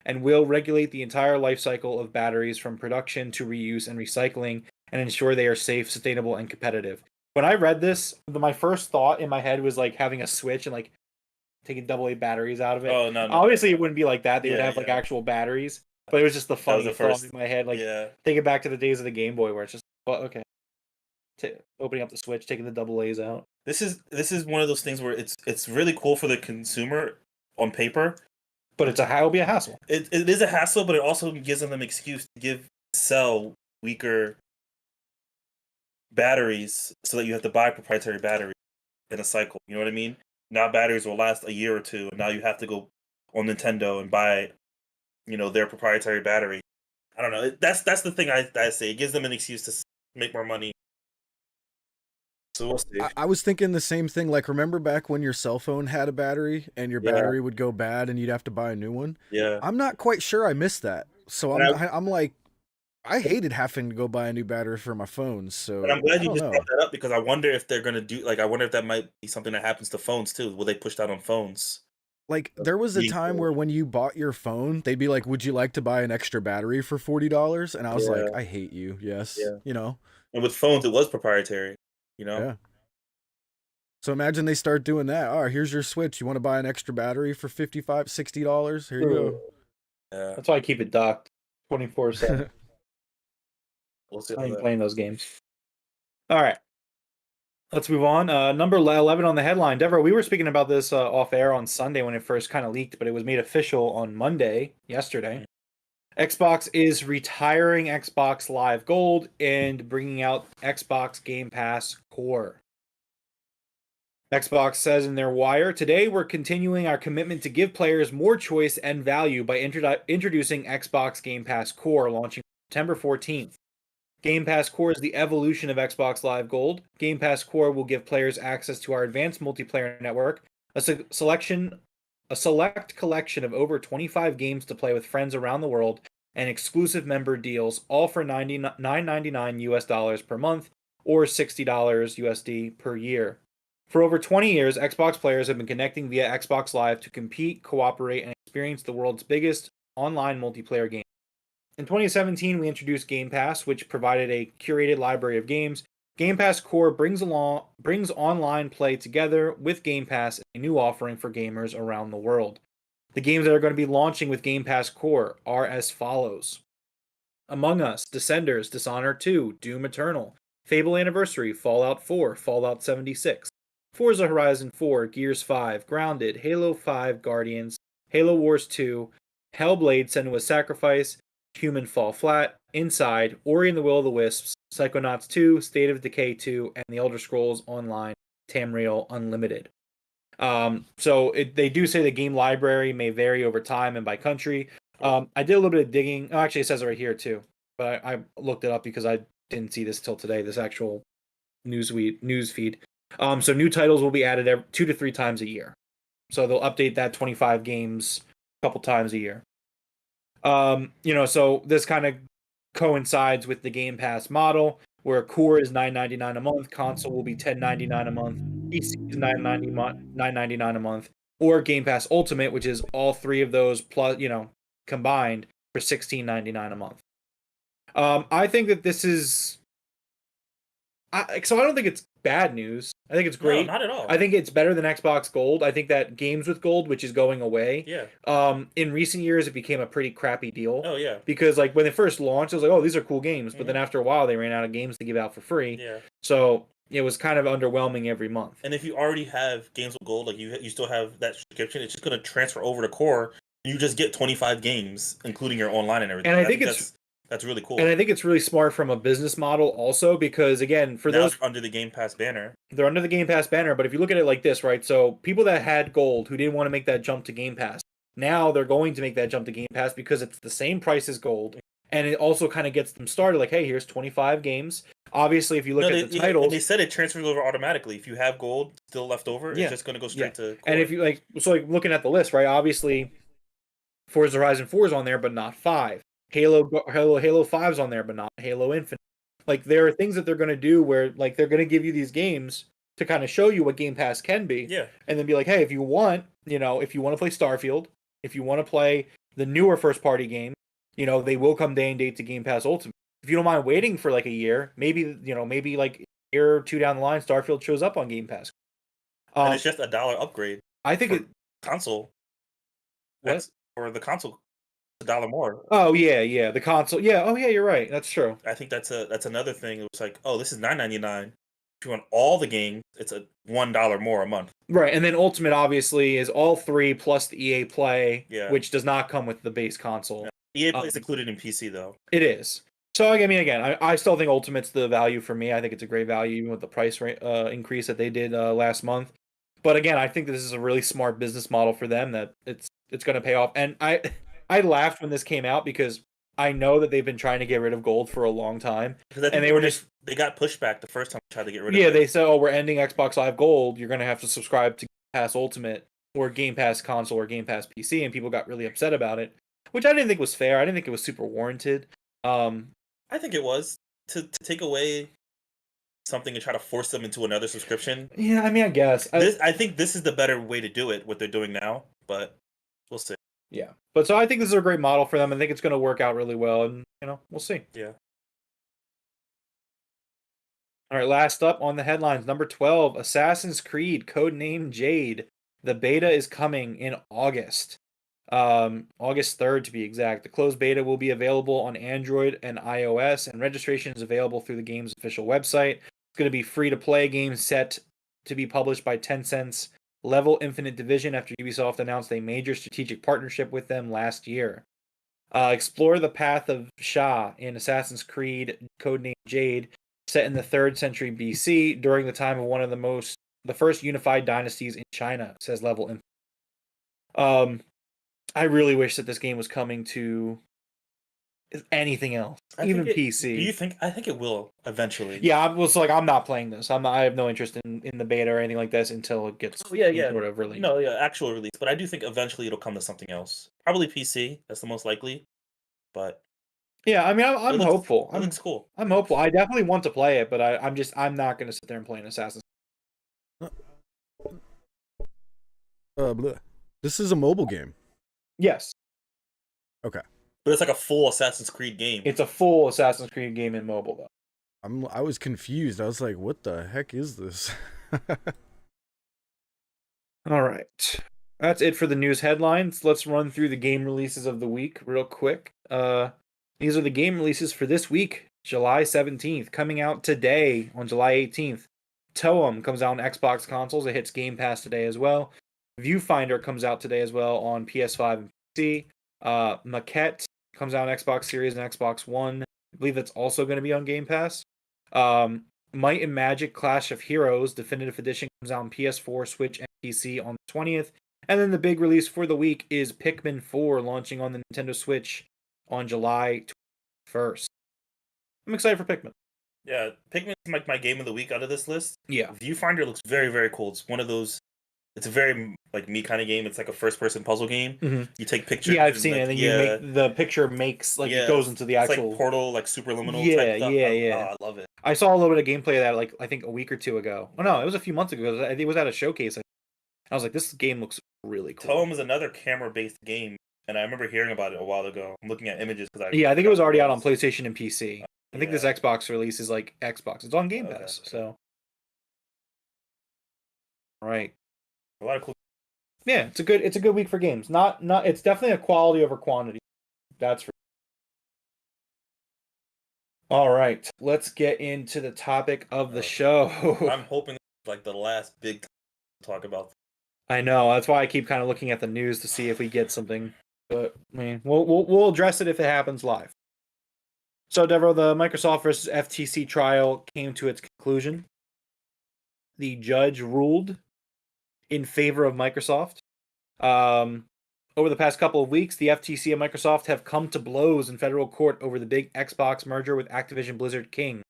and will regulate the entire life cycle of batteries from production to reuse and recycling, and ensure they are safe, sustainable, and competitive. When I read this, my first thought in my head was like having a Switch and like taking AA batteries out of it. Oh no! Obviously, it wouldn't be like that. They would have like actual batteries, but it was just the funny thought in my head. Like thinking back to the days of the Game Boy, where it's just, well, okay, opening up the Switch, taking the AA's out. This is one of those things where it's really cool for the consumer on paper. But it'll be a hassle. It is a hassle, but it also gives them an excuse to sell weaker batteries so that you have to buy proprietary batteries in a cycle. You know what I mean? Now batteries will last a year or two, and now you have to go on Nintendo and buy, their proprietary battery. I don't know. That's the thing I say. It gives them an excuse to make more money. So we'll see. I was thinking the same thing. Like, remember back when your cell phone had a battery and your battery would go bad and you'd have to buy a new one? Yeah. I'm not quite sure I missed that. So I'm like, I hated having to go buy a new battery for my phone. So but I'm glad you just brought that up, because I wonder if they're gonna do I wonder if that might be something that happens to phones too. Will they push that on phones? Like, there was a time where when you bought your phone, they'd be like, "Would you like to buy an extra battery for $40?" And I was like, "I hate you." Yes, And with phones, it was proprietary. Yeah. So imagine they start doing that. Oh, here's your Switch. You want to buy an extra battery for $55, $60? Here you go. Yeah. That's why I keep it docked 24/7. We'll see. I ain't playing those games. All right. Let's move on. Number 11 on the headline. Devroro, we were speaking about this off air on Sunday when it first kind of leaked, but it was made official on Monday, yesterday. Xbox is retiring Xbox Live Gold and bringing out Xbox Game Pass Core. Xbox says in their wire, today we're continuing our commitment to give players more choice and value by introducing Xbox Game Pass Core, launching September 14th. Game Pass Core is the evolution of Xbox Live Gold. Game Pass Core will give players access to our advanced multiplayer network, a select collection of over 25 games to play with friends around the world, and exclusive member deals, all for $9.99 US dollars per month or $60 USD per year. For over 20 years, Xbox players have been connecting via Xbox Live to compete, cooperate, and experience the world's biggest online multiplayer game. In 2017, we introduced Game Pass, which provided a curated library of games. Game Pass Core brings online play together with Game Pass, a new offering for gamers around the world. The games that are going to be launching with Game Pass Core are as follows: Among Us, Descenders, Dishonored 2, Doom Eternal, Fable Anniversary, Fallout 4, Fallout 76, Forza Horizon 4, Gears 5, Grounded, Halo 5 Guardians, Halo Wars 2, Hellblade: Senua's Sacrifice, Human Fall Flat, Inside, Ori and the Will of the Wisps, Psychonauts 2, State of Decay 2, and The Elder Scrolls Online Tamriel Unlimited. They do say the game library may vary over time and by country. I did a little bit of digging. Oh, actually, it says it right here too, but I looked it up because I didn't see this till today. This actual news feed. So new titles will be added 2 to 3 times a year. So they'll update that 25 games a couple times a year. So this kind of coincides with the Game Pass model, where core is $9.99 a month, console will be $10.99 a month, PC is $9.99 a month, or Game Pass Ultimate, which is all 3 of those plus, combined for $16.99 a month. I think that this is, so I don't think it's bad news. I think it's great. No, not at all. I think it's better than Xbox Gold. I think that games with Gold, which is going away. Yeah. In recent years, it became a pretty crappy deal. Oh yeah. Because like when they first launched, it was like, oh, these are cool games. But then after a while, they ran out of games to give out for free. Yeah. So it was kind of underwhelming every month. And if you already have games with Gold, like you still have that subscription, it's just going to transfer over to Core. You just get 25 games, including your online and everything. And I think that's really cool. And I think it's really smart from a business model also, because again, for now those under the Game Pass banner. They're under the Game Pass banner, but if you look at it like this, right? So people that had Gold who didn't want to make that jump to Game Pass, now they're going to make that jump to Game Pass because it's the same price as Gold, and it also kind of gets them started. Like, hey, here's 25 games. Obviously, if you look at the titles, they said it transfers over automatically. If you have Gold still left over, it's just going to go straight to Core. And if you looking at the list, right? Obviously, Forza Horizon 4 is on there, but not 5. Halo 5's on there, but not Halo Infinite. Like, there are things that they're going to do where, like, they're going to give you these games to kind of show you what Game Pass can be. Yeah. And then be like, hey, if you want to play Starfield, if you want to play the newer first-party game, they will come day and date to Game Pass Ultimate. If you don't mind waiting for, like, a year, maybe like a year or 2 down the line, Starfield shows up on Game Pass. And it's just $1 upgrade. I think console. What? For the console, $1 more. Oh yeah, the console. Yeah, oh yeah, you're right. That's true. I think that's another thing. It was like, oh, this is $9.99. If you want all the games, it's a $1 more a month. Right, and then Ultimate obviously is all 3 plus the EA Play, which does not come with the base console. Yeah. EA Play is included in PC though. It is. So I mean, again, I still think Ultimate's the value for me. I think it's a great value, even with the price increase that they did last month. But again, I think this is a really smart business model for them that it's going to pay off. And I laughed when this came out because I know that they've been trying to get rid of Gold for a long time. And they got pushback the first time they tried to get rid of it. Yeah, they said, oh, we're ending Xbox Live Gold. You're going to have to subscribe to Game Pass Ultimate or Game Pass Console or Game Pass PC, and people got really upset about it, which I didn't think was fair. I didn't think it was super warranted. I think it was to take away something and try to force them into another subscription. Yeah, I mean, I guess. I think this is the better way to do it, what they're doing now, but we'll see. Yeah. But so I think this is a great model for them. I think it's going to work out really well, and, we'll see. Yeah. All right, last up on the headlines, number 12, Assassin's Creed, codename Jade. The beta is coming in August. August 3rd to be exact. The closed beta will be available on Android and iOS, and registration is available through the game's official website. It's going to be free-to-play game set to be published by Tencent's Level Infinite division after Ubisoft announced a major strategic partnership with them last year. Explore the path of Shah in Assassin's Creed, codename Jade, set in the 3rd century BC during the time of one of the first unified dynasties in China, says Level Infinite. I really wish that this game was coming to anything else, even PC. Do you think? I think it will eventually. Yeah, I'm not playing this. I have no interest in the beta or anything like this until it gets sort of released. No, actual release. But I do think eventually it'll come to something else. Probably PC. That's the most likely. But yeah, I mean, I'm hopeful. It looks cool. I'm hopeful. I definitely want to play it, but I'm not going to sit there and play an Assassin's. This is a mobile game. Yes. Okay. But it's like a full Assassin's Creed game. It's a full Assassin's Creed game in mobile, though. I was confused. I was like, what the heck is this? All right. That's it for the news headlines. Let's run through the game releases of the week real quick. These are the game releases for this week, July 17th, coming out today on July 18th. Toem comes out on Xbox consoles. It hits Game Pass today as well. Viewfinder comes out today as well on PS5 and PC. Maquette comes out on Xbox Series and Xbox One. I believe that's also going to be on Game Pass. Might and Magic Clash of Heroes Definitive Edition comes out on PS4, Switch, and PC on the 20th. And then the big release for the week is Pikmin 4 launching on the Nintendo Switch on July 21st. I'm excited for Pikmin. Yeah, Pikmin's like my game of the week out of this list. Yeah. Viewfinder looks very, very cool. It's one of those. It's a very like me kind of game. It's like a first-person puzzle game. Mm-hmm. You take pictures. Yeah, I've seen like, it. And then you make the picture makes like it goes into the actual it's like Portal, like superliminal. Yeah, type stuff. yeah. I love it. I saw a little bit of gameplay of that like I think a week or two ago. Oh no, it was a few months ago. I think it was at a showcase. I was like, this game looks really cool. Toem is another camera-based game, and I remember hearing about it a while ago. I'm looking at images because I think it was already out on PlayStation and PC. I think this Xbox release is like Xbox. It's on Game Pass, so. All right. A lot of cool. Yeah, it's a good week for games. Not it's definitely a quality over quantity. That's for. All right, let's get into the topic of the show. I'm hoping it's like the last big talk about. I know, that's why I keep kind of looking at the news to see if we get something. But I mean, we'll address it if it happens live. So, Devroro, the Microsoft versus FTC trial came to its conclusion. The judge ruled in favor of Microsoft. Over the past couple of weeks, the FTC and Microsoft have come to blows in federal court over the big Xbox merger with Activision Blizzard King.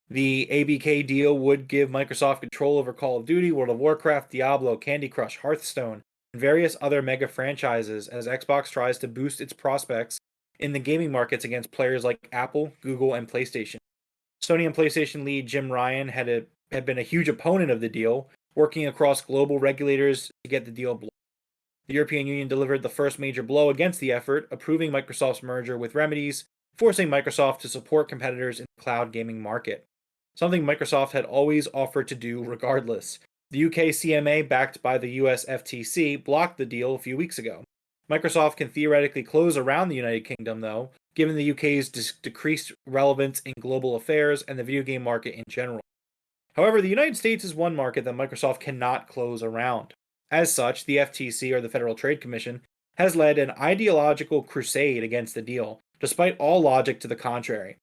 The ABK deal would give Microsoft control over Call of Duty, World of Warcraft, Diablo, Candy Crush, Hearthstone, and various other mega franchises as Xbox tries to boost its prospects in the gaming markets against players like Apple, Google, and PlayStation. Sony and PlayStation lead Jim Ryan had been a huge opponent of the deal, working across global regulators to get the deal blocked. The European Union delivered the first major blow against the effort, approving Microsoft's merger with remedies, forcing Microsoft to support competitors in the cloud gaming market. Something Microsoft had always offered to do regardless. The UK CMA, backed by the US FTC, blocked the deal a few weeks ago. Microsoft can theoretically close around the United Kingdom, though, given the UK's decreased relevance in global affairs and the video game market in general. However, the United States is one market that Microsoft cannot close around. As such, the FTC, or the Federal Trade Commission, has led an ideological crusade against the deal, despite all logic to the contrary.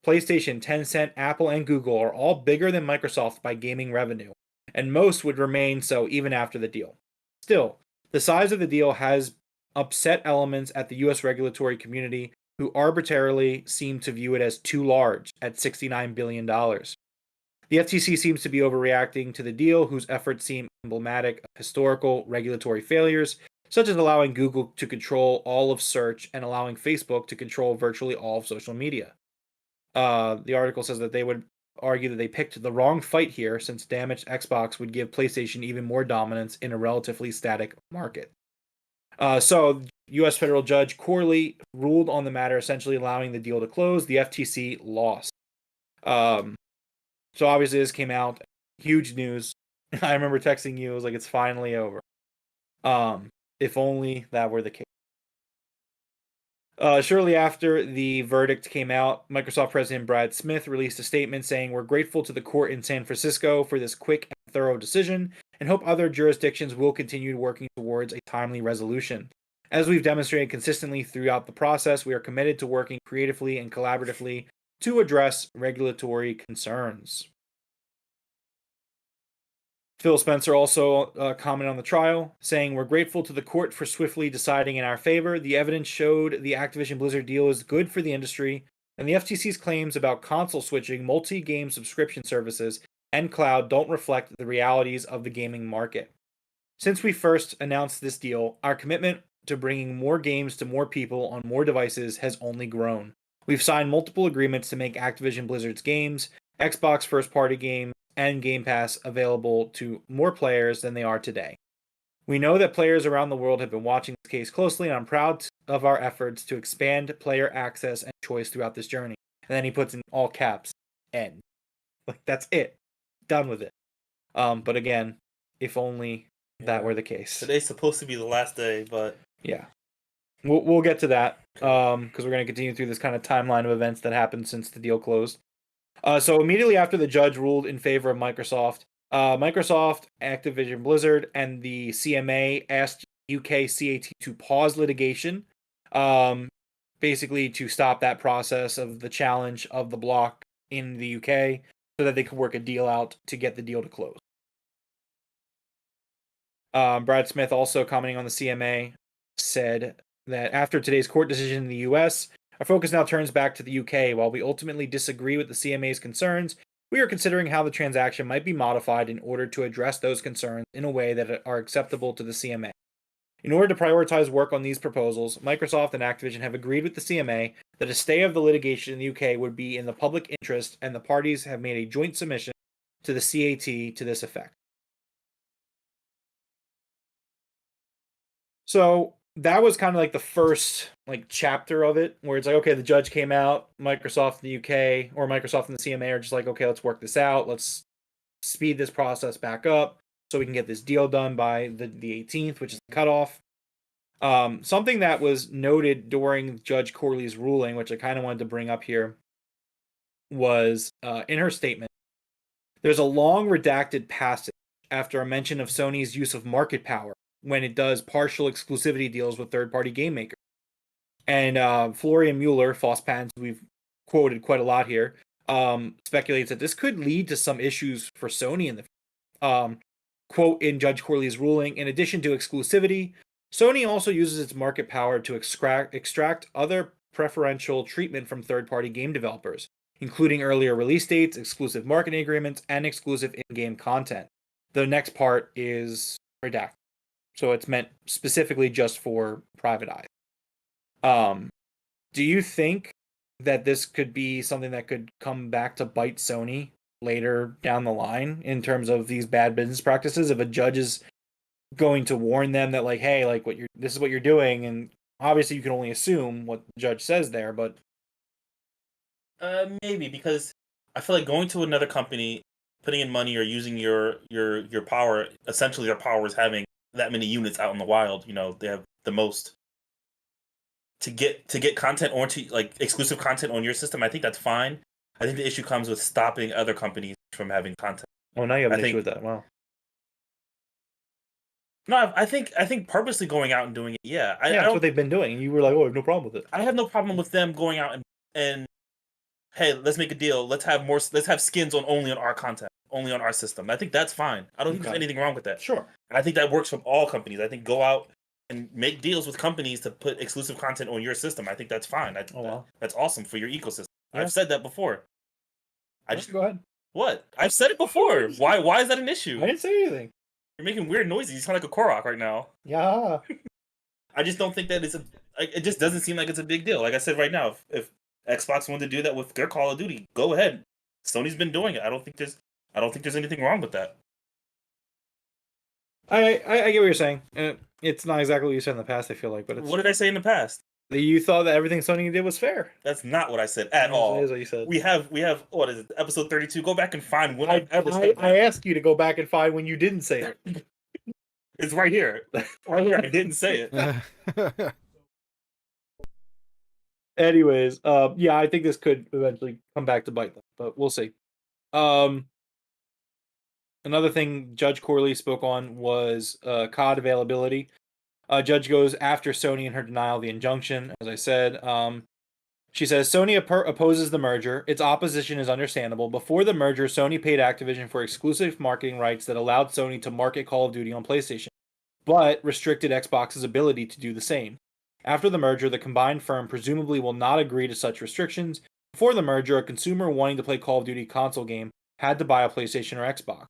PlayStation, Tencent, Apple, and Google are all bigger than Microsoft by gaming revenue, and most would remain so even after the deal. Still, the size of the deal has upset elements at the US regulatory community who arbitrarily seem to view it as too large at $69 billion. The FTC seems to be overreacting to the deal, whose efforts seem emblematic of historical regulatory failures, such as allowing Google to control all of search and allowing Facebook to control virtually all of social media. The article says that they would argue that they picked the wrong fight here, since damaged Xbox would give PlayStation even more dominance in a relatively static market. So, U.S. federal judge Corley ruled on the matter, essentially allowing the deal to close. The FTC lost. So obviously this came out, huge news. I remember texting you, it was like, it's finally over. If only that were the case. Shortly after the verdict came out, Microsoft President Brad Smith released a statement saying, "We're grateful to the court in San Francisco for this quick and thorough decision, and hope other jurisdictions will continue working towards a timely resolution. As we've demonstrated consistently throughout the process, we are committed to working creatively and collaboratively to address regulatory concerns." Phil Spencer also commented on the trial, saying, "We're grateful to the court for swiftly deciding in our favor. The evidence showed the Activision Blizzard deal is good for the industry, and the FTC's claims about console switching, multi-game subscription services, and cloud don't reflect the realities of the gaming market. Since we first announced this deal, our commitment to bringing more games to more people on more devices has only grown. We've signed multiple agreements to make Activision Blizzard's games, Xbox first-party games, and Game Pass available to more players than they are today. We know that players around the world have been watching this case closely, and I'm proud of our efforts to expand player access and choice throughout this journey. And then he puts in all caps, end. Like, that's it. Done with it. But again, if only that were the case. Today's supposed to be the last day, but yeah. We'll get to that because we're going to continue through this kind of timeline of events that happened since the deal closed. So immediately after the judge ruled in favor of Microsoft, Microsoft, Activision Blizzard, and the CMA asked UK CAT to pause litigation, basically to stop that process of the challenge of the block in the UK so that they could work a deal out to get the deal to close. Brad Smith, also commenting on the CMA, said that after today's court decision in the US, our focus now turns back to the UK. While we ultimately disagree with the CMA's concerns, we are considering how the transaction might be modified in order to address those concerns in a way that are acceptable to the CMA. In order to prioritize work on these proposals, Microsoft and Activision have agreed with the CMA that a stay of the litigation in the UK would be in the public interest, and the parties have made a joint submission to the CAT to this effect. So that was kind of like the first chapter of it, where it's like, okay, the judge came out, Microsoft in the UK or Microsoft and the CMA are just like, okay, let's work this out, let's speed this process back up so we can get this deal done by the 18th, which is the cutoff. Something that was noted during Judge Corley's ruling, which I kind of wanted to bring up here, was in her statement, there's a long redacted passage after a mention of Sony's use of market power when it does partial exclusivity deals with third-party game makers. And Florian Mueller, Foss Patents, we've quoted quite a lot here, speculates that this could lead to some issues for Sony in the quote in Judge Corley's ruling, in addition to exclusivity, Sony also uses its market power to extract other preferential treatment from third-party game developers, including earlier release dates, exclusive marketing agreements, and exclusive in-game content. The next part is redacted. So it's meant specifically just for private eyes. Do you think that this could be something that could come back to bite Sony later down the line in terms of these bad business practices? If a judge is going to warn them that, like, hey, like, this is what you're doing, and obviously you can only assume what the judge says there, but maybe, because I feel like going to another company, putting in money, or using your power, essentially their power is having that many units out in the wild. You know, they have the most to get content onto, like, exclusive content on your system. I think that's fine. I think the issue comes with stopping other companies from having content. Oh, now you have an issue with that. Wow. No, I think purposely going out and doing it. Yeah, that's what they've been doing. You were like, oh, I have no problem with it. I have no problem with them going out and hey, let's make a deal. Let's have skins only on our content, only on our system. I think that's fine. I don't think there's anything wrong with that. Sure. And I think that works from all companies. I think go out and make deals with companies to put exclusive content on your system. I think that's fine. That's awesome for your ecosystem. Yeah. I've said that before. Go ahead. What? I've said it before. Why is that an issue? I didn't say anything. You're making weird noises. You sound like a Korok right now. Yeah. I just don't think that it just doesn't seem like it's a big deal. Like I said right now, if Xbox wanted to do that with their Call of Duty, go ahead. Sony's been doing it. I don't think there's anything wrong with that. I get what you're saying. It's not exactly what you said in the past, I feel like, but what did I say in the past? That you thought that everything Sony did was fair. That's not what I said at all. That is what you said. We have what is it? Episode 32. Go back and find when I asked you to go back and find when you didn't say it. It's right here. Right here. I didn't say it. Anyways, yeah, I think this could eventually come back to bite them, but we'll see. Another thing Judge Corley spoke on was COD availability. Judge goes after Sony in her denial of the injunction, as I said. She says, Sony opposes the merger. Its opposition is understandable. Before the merger, Sony paid Activision for exclusive marketing rights that allowed Sony to market Call of Duty on PlayStation, but restricted Xbox's ability to do the same. After the merger, the combined firm presumably will not agree to such restrictions. Before the merger, a consumer wanting to play Call of Duty console game had to buy a PlayStation or Xbox.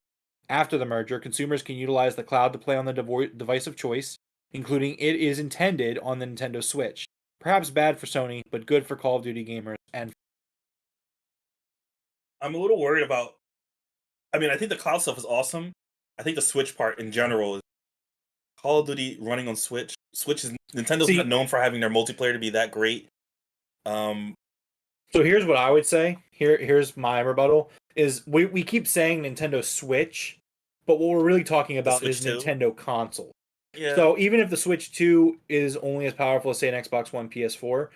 After the merger, consumers can utilize the cloud to play on the device of choice, including it is intended on the Nintendo Switch. Perhaps bad for Sony, but good for Call of Duty gamers. And I'm a little worried about... I mean, I think the cloud stuff is awesome. I think the Switch part in general is... Call of Duty running on Switch Nintendo's not known for having their multiplayer to be that great. So here's what I would say. Here's my rebuttal: is we keep saying Nintendo Switch, but what we're really talking about is 2? Nintendo console. Yeah. So even if the Switch 2 is only as powerful as, say, an Xbox One, PS4,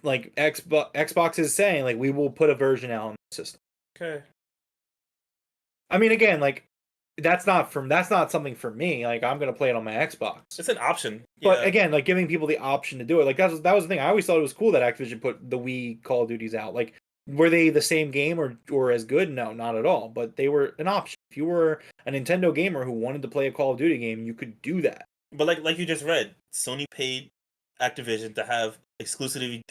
like Xbox is saying, like, we will put a version out on the system. Okay. I mean, again, like, that's not something for me. Like, I'm gonna play it on my Xbox. It's an option. But Yeah. again, like, giving people the option to do it, like, that was the thing. I always thought it was cool that Activision put the Wii Call of Duties out. Like, were they the same game or as good? No, not at all. But they were an option. If you were a Nintendo gamer who wanted to play a Call of Duty game, you could do that. But like you just read, Sony paid Activision to have exclusive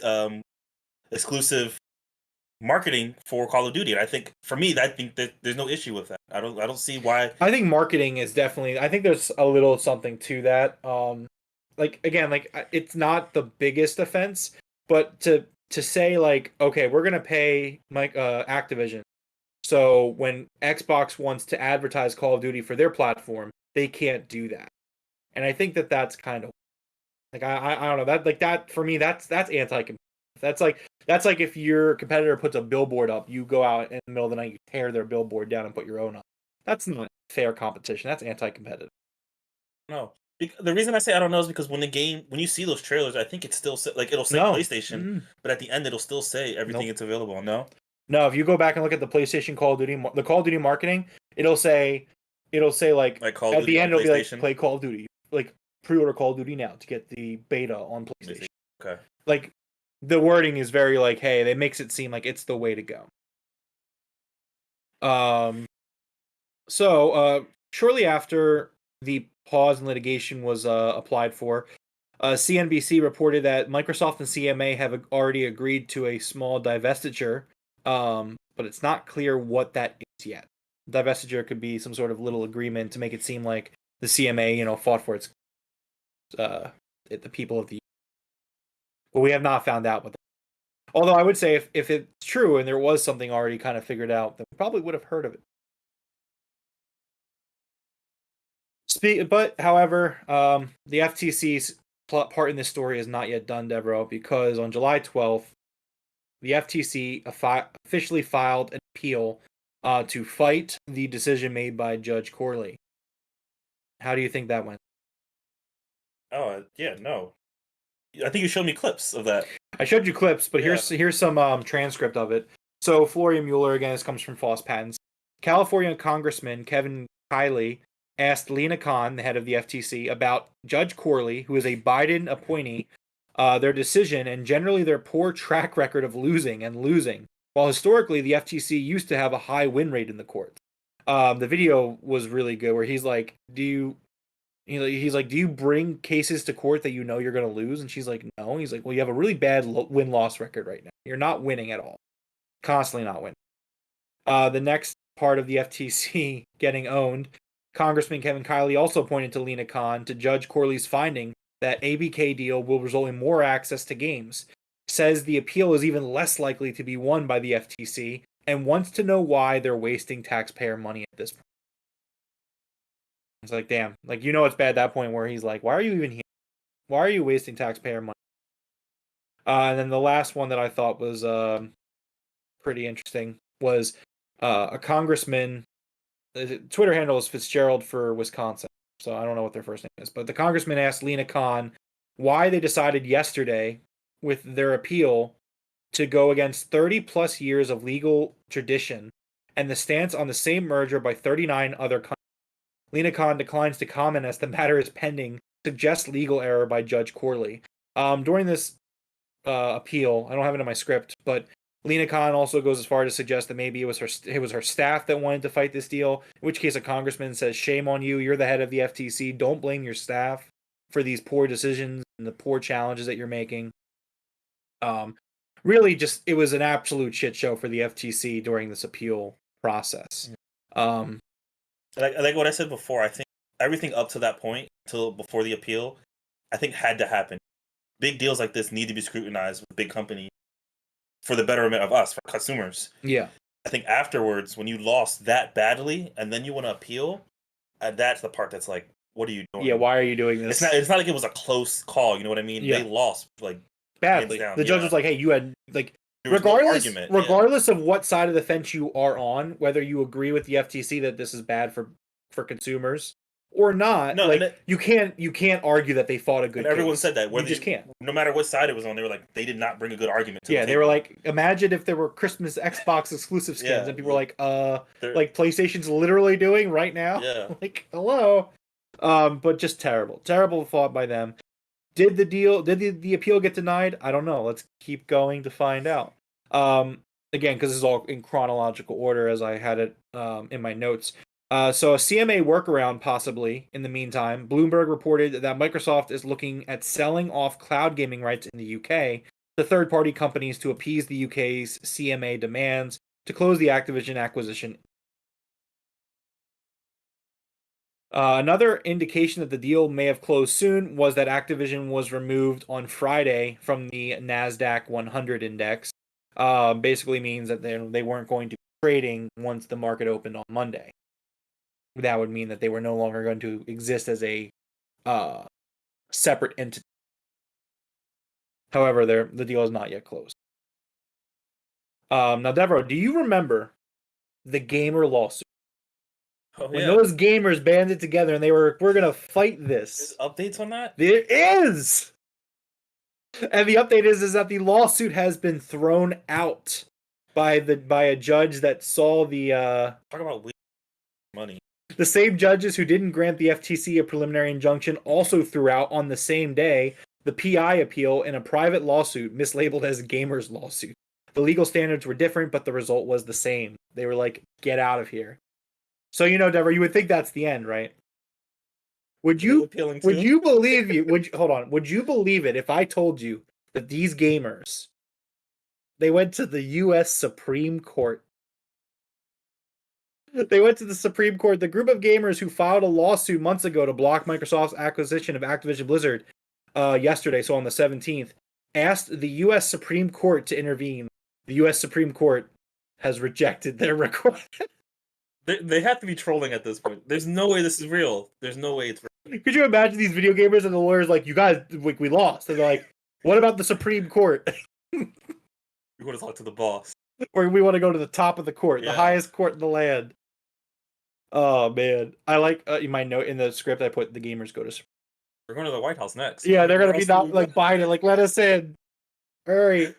marketing for Call of Duty, and I think for me, I think that there's no issue with that. I don't see why. I think marketing is definitely. I think there's a little something to that. Like, again, like, it's not the biggest offense, but to say, like, okay, we're gonna pay Activision, so when Xbox wants to advertise Call of Duty for their platform, they can't do that. And I think that that's kind of like, I don't know, that, like, that for me, that's anti-competitive. That's like if your competitor puts a billboard up, you go out in the middle of the night, you tear their billboard down and put your own up. That's not fair competition. That's anti-competitive. No, the reason I say I don't know is because when you see those trailers, I think it's still it'll say PlayStation, but at the end it'll still say everything it's available on. No, if you go back and look at the PlayStation Call of Duty, the Call of Duty marketing, it'll say like Call of at Duty the end on it'll be like, PlayStation? play Call of Duty, like, pre-order Call of Duty now to get the beta on PlayStation. Okay. Like, the wording is very like, hey, it makes it seem like it's the way to go. So shortly after the pause in litigation was applied for, CNBC reported that Microsoft and CMA have already agreed to a small divestiture, but it's not clear what that is yet. Divestiture could be some sort of little agreement to make it seem like the CMA, fought for its the people of the. But we have not found out what. Although I would say if it's true and there was something already kind of figured out, then we probably would have heard of it. But however, the FTC's part in this story is not yet done, Devroro, because on July 12th, the FTC officially filed an appeal to fight the decision made by Judge Corley. How do you think that went? Oh, yeah, no. I think you showed me clips of that. I showed you clips, but here's some transcript of it. So Florian Mueller, again, this comes from Foss Patents. California Congressman Kevin Kiley asked Lena Khan, the head of the FTC, about Judge Corley, who is a Biden appointee, their decision and generally their poor track record of losing. While historically the FTC used to have a high win rate in the courts. The video was really good, where he's like, he's like, do you bring cases to court that you know you're going to lose? And she's like, no. He's like, well, you have a really bad win-loss record right now. You're not winning at all. Constantly not winning. The next part of the FTC getting owned, Congressman Kevin Kiley also pointed to Lena Khan to Judge Corley's finding that ABK deal will result in more access to games. Says the appeal is even less likely to be won by the FTC and wants to know why they're wasting taxpayer money at this point. It's like, damn, like, it's bad at that point where he's like, why are you even here? Why are you wasting taxpayer money? And then the last one that I thought was pretty interesting was a congressman. The Twitter handle is Fitzgerald for Wisconsin, so I don't know what their first name is. But the congressman asked Lena Khan why they decided yesterday with their appeal to go against 30 plus years of legal tradition and the stance on the same merger by 39 other countries. Lena Khan declines to comment as the matter is pending, suggests legal error by Judge Corley. During this appeal, I don't have it in my script, but Lena Khan also goes as far to suggest that maybe it was her staff that wanted to fight this deal, in which case a congressman says, shame on you, you're the head of the FTC, don't blame your staff for these poor decisions and the poor challenges that you're making. Really, just, it was an absolute shit show for the FTC during this appeal process. Like what I said before, I think everything up to that point, till before the appeal, I think had to happen. Big deals like this need to be scrutinized with big companies for the betterment of us, for consumers. Yeah. I think afterwards, when you lost that badly and then you want to appeal, that's the part that's like, what are you doing? Yeah, why are you doing this? It's not like it was a close call. You know what I mean? Yeah. They lost like Badly. hands down. The judge Yeah. was like, "Hey, you had like." There was no Regardless, argument, yeah. regardless of what side of the fence you are on, whether you agree with the FTC that this is bad for consumers or not, No, like and you can't argue that they fought a good And everyone case. said that. You Whether just can't. No matter what side it was on, they were like, they did not bring a good argument to the Yeah, they table. were like, imagine if there were Christmas Xbox exclusive skins, Yeah, and people were like, they're- like PlayStation's literally doing right now. Yeah. Like, hello. But just terrible fought by them. Did the appeal get denied? I don't know. Let's keep going to find out. Again, because this is all in chronological order as I had it in my notes. So a CMA workaround possibly in the meantime. Bloomberg reported that Microsoft is looking at selling off cloud gaming rights in the UK to third-party companies to appease the UK's CMA demands to close the Activision acquisition. Another indication that the deal may have closed soon was that Activision was removed on Friday from the NASDAQ 100 index. Basically means that they weren't going to be trading once the market opened on Monday. That would mean that they were no longer going to exist as a separate entity. However, the deal is not yet closed. Now, Devroro, do you remember the gamer lawsuit? Oh, When yeah. those gamers banded together and we're gonna fight this. There's updates on that? There is! And the update is that the lawsuit has been thrown out by a judge that saw Talk about money. the same judges who didn't grant the FTC a preliminary injunction also threw out on the same day the PI appeal in a private lawsuit mislabeled as gamers lawsuit. The legal standards were different, but the result was the same. They were like, get out of here. So Deborah, you would think that's the end, right? Would you believe would you believe it if I told you that these gamers they went to the US Supreme Court? They went to the Supreme Court. The group of gamers who filed a lawsuit months ago to block Microsoft's acquisition of Activision Blizzard yesterday, so on the 17th, asked the US Supreme Court to intervene. The US Supreme Court has rejected their request. They have to be trolling at this point. There's no way this is real. There's no way it's real. Could you imagine these video gamers and the lawyers like, you guys, we lost. And they're like, what about the Supreme Court? You're going to talk to the boss. Or we want to go to the top of the court, Yeah. the highest court in the land. Oh, man. I like, in my note, in the script, I put the gamers go to Supreme. We're going to the White House next. Yeah, they're going to Where be else do not we like go? Biden, like, let us in. Hurry.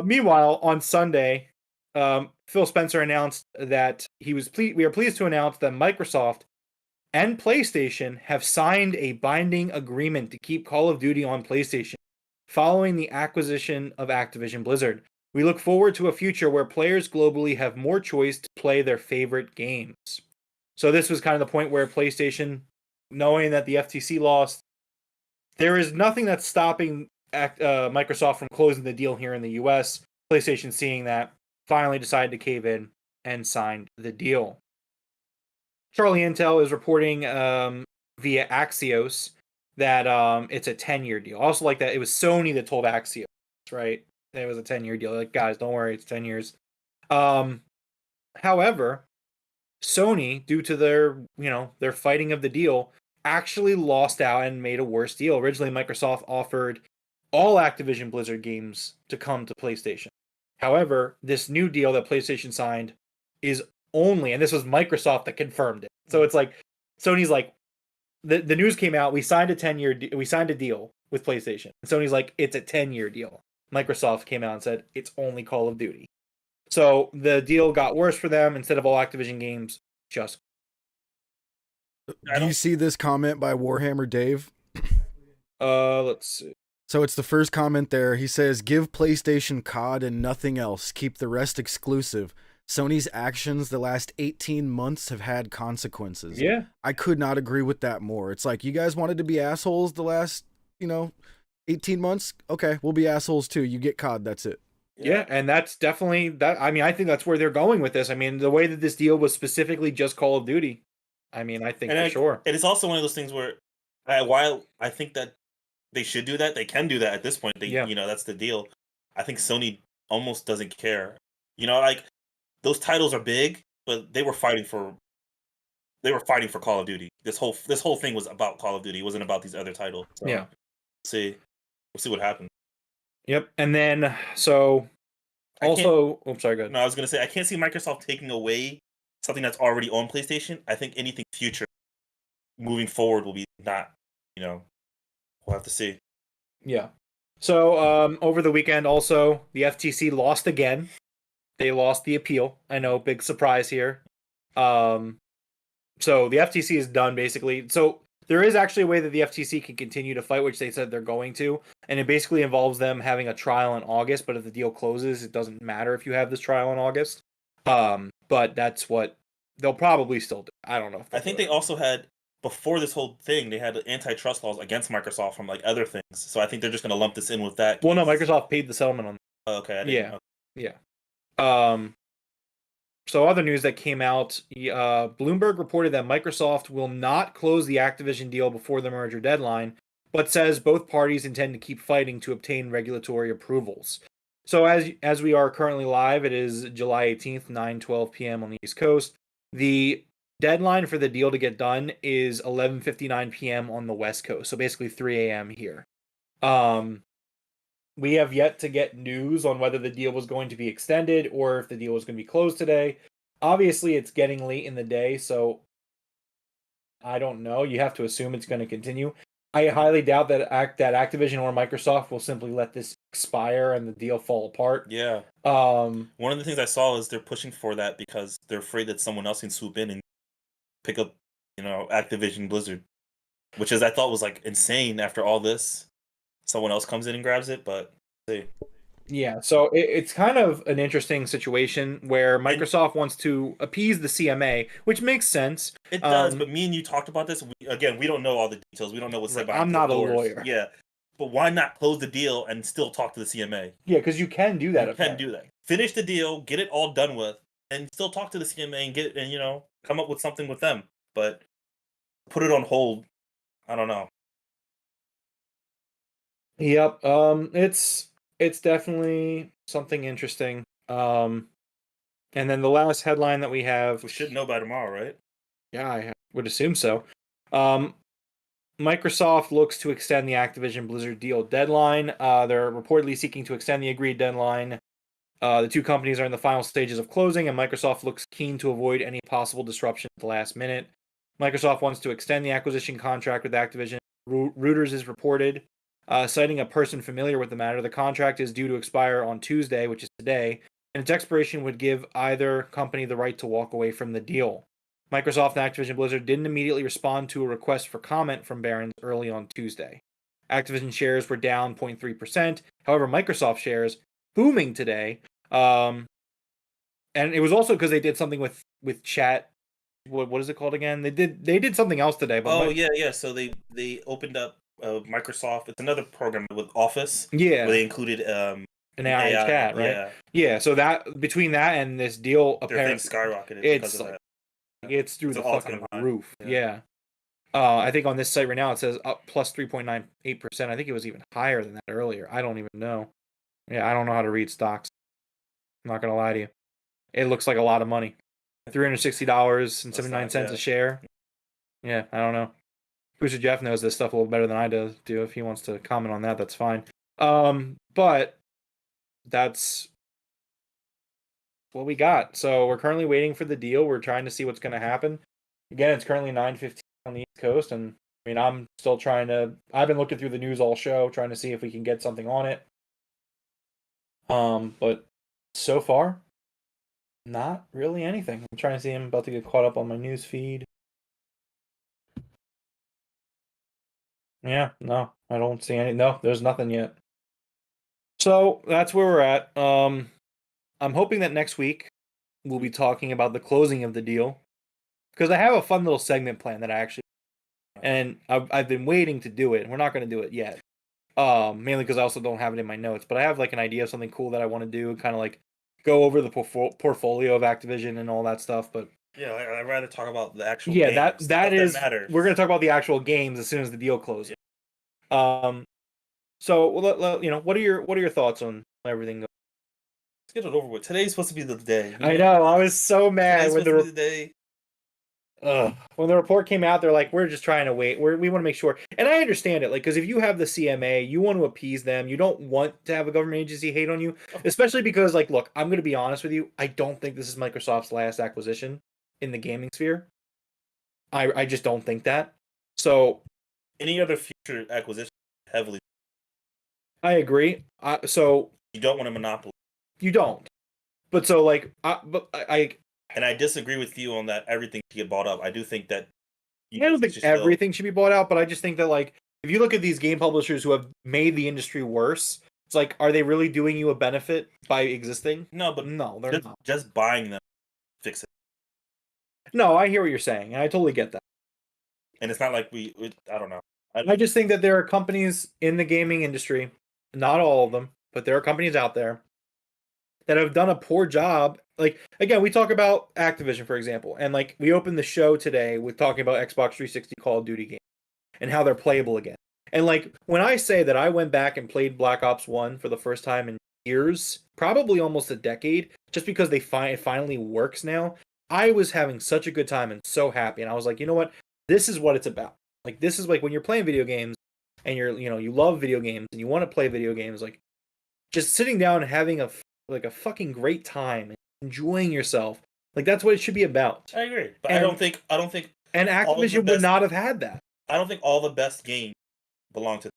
Meanwhile, on Sunday, Phil Spencer announced that we are pleased to announce that Microsoft and PlayStation have signed a binding agreement to keep Call of Duty on PlayStation following the acquisition of Activision Blizzard. We look forward to a future where players globally have more choice to play their favorite games. So this was kind of the point where PlayStation, knowing that the FTC lost, there is nothing that's stopping Microsoft from closing the deal here in the US. PlayStation, seeing that, finally decided to cave in and signed the deal. Charlie Intel is reporting via Axios that it's a 10-year deal. Also, like that, it was Sony that told Axios, right? It was a 10-year deal. Like, guys, don't worry, it's 10 years. However, Sony, due to their fighting of the deal, actually lost out and made a worse deal. Originally, Microsoft offered all Activision Blizzard games to come to PlayStation. However, this new deal that PlayStation signed is only, and this was Microsoft that confirmed it. So it's like Sony's like, the news came out, we signed a deal with PlayStation. And Sony's like, it's a 10-year deal. Microsoft came out and said it's only Call of Duty. So the deal got worse for them. Instead of all Activision games, just. Do you see this comment by Warhammer Dave? Let's see. So it's the first comment there. He says, give PlayStation COD and nothing else. Keep the rest exclusive. Sony's actions the last 18 months have had consequences. Yeah. I could not agree with that more. It's like, you guys wanted to be assholes the last, 18 months? Okay, we'll be assholes too. You get COD, that's it. Yeah, and that's definitely that. I mean, I think that's where they're going with this. I mean, the way that this deal was specifically just Call of Duty. I mean, I think for sure. And it's also one of those things where, while I think that they should do that, they can do that at this point. That's the deal. I think Sony almost doesn't care. Like those titles are big, but they were fighting for they were fighting for Call of Duty. This whole thing was about Call of Duty. It wasn't about these other titles. So Yeah. we'll see what happens. Yep. And then so also, oh, sorry, go ahead. No, I was gonna say I can't see Microsoft taking away something that's already on PlayStation. I think anything future moving forward will be not. We'll have to see. Yeah. So over the weekend, also the FTC lost again. They lost the appeal. I know, big surprise here. So the FTC is done basically. So there is actually a way that the FTC can continue to fight, which they said they're going to, and it basically involves them having a trial in August. But if the deal closes, it doesn't matter if you have this trial in August. But that's what they'll probably still do. I don't know. I think they also had, before this whole thing, they had antitrust laws against Microsoft from like other things. So I think they're just going to lump this in with that. Well, no, Microsoft paid the settlement on. Oh, okay. I didn't, yeah. So other news that came out, Bloomberg reported that Microsoft will not close the Activision deal before the merger deadline, but says both parties intend to keep fighting to obtain regulatory approvals. So as we are currently live, it is July 18th, 9:12 p.m. on the East Coast. The deadline for the deal to get done is 11:59 p.m. on the West Coast, so basically 3 a.m. here. We have yet to get news on whether the deal was going to be extended or if the deal was going to be closed today. Obviously, it's getting late in the day, so I don't know. You have to assume it's going to continue. I highly doubt that Activision or Microsoft will simply let this expire and the deal fall apart. Yeah. One of the things I saw is they're pushing for that because they're afraid that someone else can swoop in and pick up, Activision Blizzard, which I thought was like insane after all this. Someone else comes in and grabs it, but see. Yeah, so it's kind of an interesting situation where Microsoft wants to appease the CMA, which makes sense. It does, but me and you talked about this. We don't know all the details. We don't know what's said behind I'm not doors. a lawyer. Yeah, but why not close the deal and still talk to the CMA? Yeah, because you can do that. You can do that. Finish the deal, get it all done with, and still talk to the CMA and come up with something with them. But put it on hold. I don't know. Yep. It's definitely something interesting. And then the last headline that we have, We should know by tomorrow, right? Yeah, I would assume so. Microsoft looks to extend the Activision Blizzard deal deadline. They're reportedly seeking to extend the agreed deadline. The two companies are in the final stages of closing, and Microsoft looks keen to avoid any possible disruption at the last minute. Microsoft wants to extend the acquisition contract with Activision. Reuters is reported, citing a person familiar with the matter. The contract is due to expire on Tuesday, which is today, and its expiration would give either company the right to walk away from the deal. Microsoft and Activision Blizzard didn't immediately respond to a request for comment from Barron's early on Tuesday. Activision shares were down 0.3%. However, Microsoft shares booming today. And it was also because they did something with chat. What is it called again? They did something else today. But yeah. So they opened up Microsoft. It's another program with Office. Yeah, where they included an AI chat, right? Yeah. So that between that and this deal, apparently skyrocketed because of that. It's through the fucking roof. Yeah. I think on this site right now it says up plus 3.98%. I think it was even higher than that earlier. I don't even know. Yeah, I don't know how to read stocks. I'm not gonna lie to you. It looks like a lot of money. $360.79 a share. Yeah, I don't know. Booster Jeff knows this stuff a little better than I do. If he wants to comment on that, that's fine. But that's what we got. So we're currently waiting for the deal. We're trying to see what's going to happen. Again, it's currently 9:15 on the East Coast, and I mean, I'm still trying to. I've been looking through the news all show, trying to see if we can get something on it. But so far, not really anything. I'm trying to see. I'm about to get caught up on my news feed. Yeah, no, I don't see any. No, there's nothing yet. So that's where we're at. I'm hoping that next week we'll be talking about the closing of the deal, because I have a fun little segment plan that I actually, and I've been waiting to do it. We're not going to do it yet, mainly because I also don't have it in my notes. But I have like an idea of something cool that I want to do, kind of like go over the portfolio of Activision and all that stuff. But yeah, I'd rather talk about the actual. Yeah, games, that is. matters. We're going to talk about the actual games as soon as the deal closes. Yeah. So what are your thoughts on everything? Let's get it over with. Today's supposed to be the day. I know. I was so mad when the day. when the report came out, they're like, we're just trying to wait. We want to make sure. And I understand it, like, because if you have the CMA, you want to appease them. You don't want to have a government agency hate on you, especially because, like, look, I'm going to be honest with you. I don't think this is Microsoft's last acquisition in the gaming sphere. I just don't think that. So any other future acquisition heavily. I agree. So you don't want a monopoly. You don't. But so like, I and I disagree with you on that. Everything should get bought up. I do think that. I don't think everything should be bought out, but I just think that, like, if you look at these game publishers who have made the industry worse, it's like, are they really doing you a benefit by existing? No, but no, they're not. Just buying them, fix it. No, I hear what you're saying, and I totally get that. And it's not like I don't know. I just think that there are companies in the gaming industry, not all of them, but there are companies out there that have done a poor job. Like, again, we talk about Activision, for example, and like we opened the show today with talking about Xbox 360 Call of Duty games and how they're playable again. And like, when I say that I went back and played Black Ops 1 for the first time in years, probably almost a decade, just because it finally works now, I was having such a good time and so happy. And I was like, you know what? This is what it's about. Like, this is like when you're playing video games and you love video games and you want to play video games, like, just sitting down and having a fucking great time and enjoying yourself. Like, that's what it should be about. I agree. But I don't think and Activision would not have had that. I don't think all the best games belong to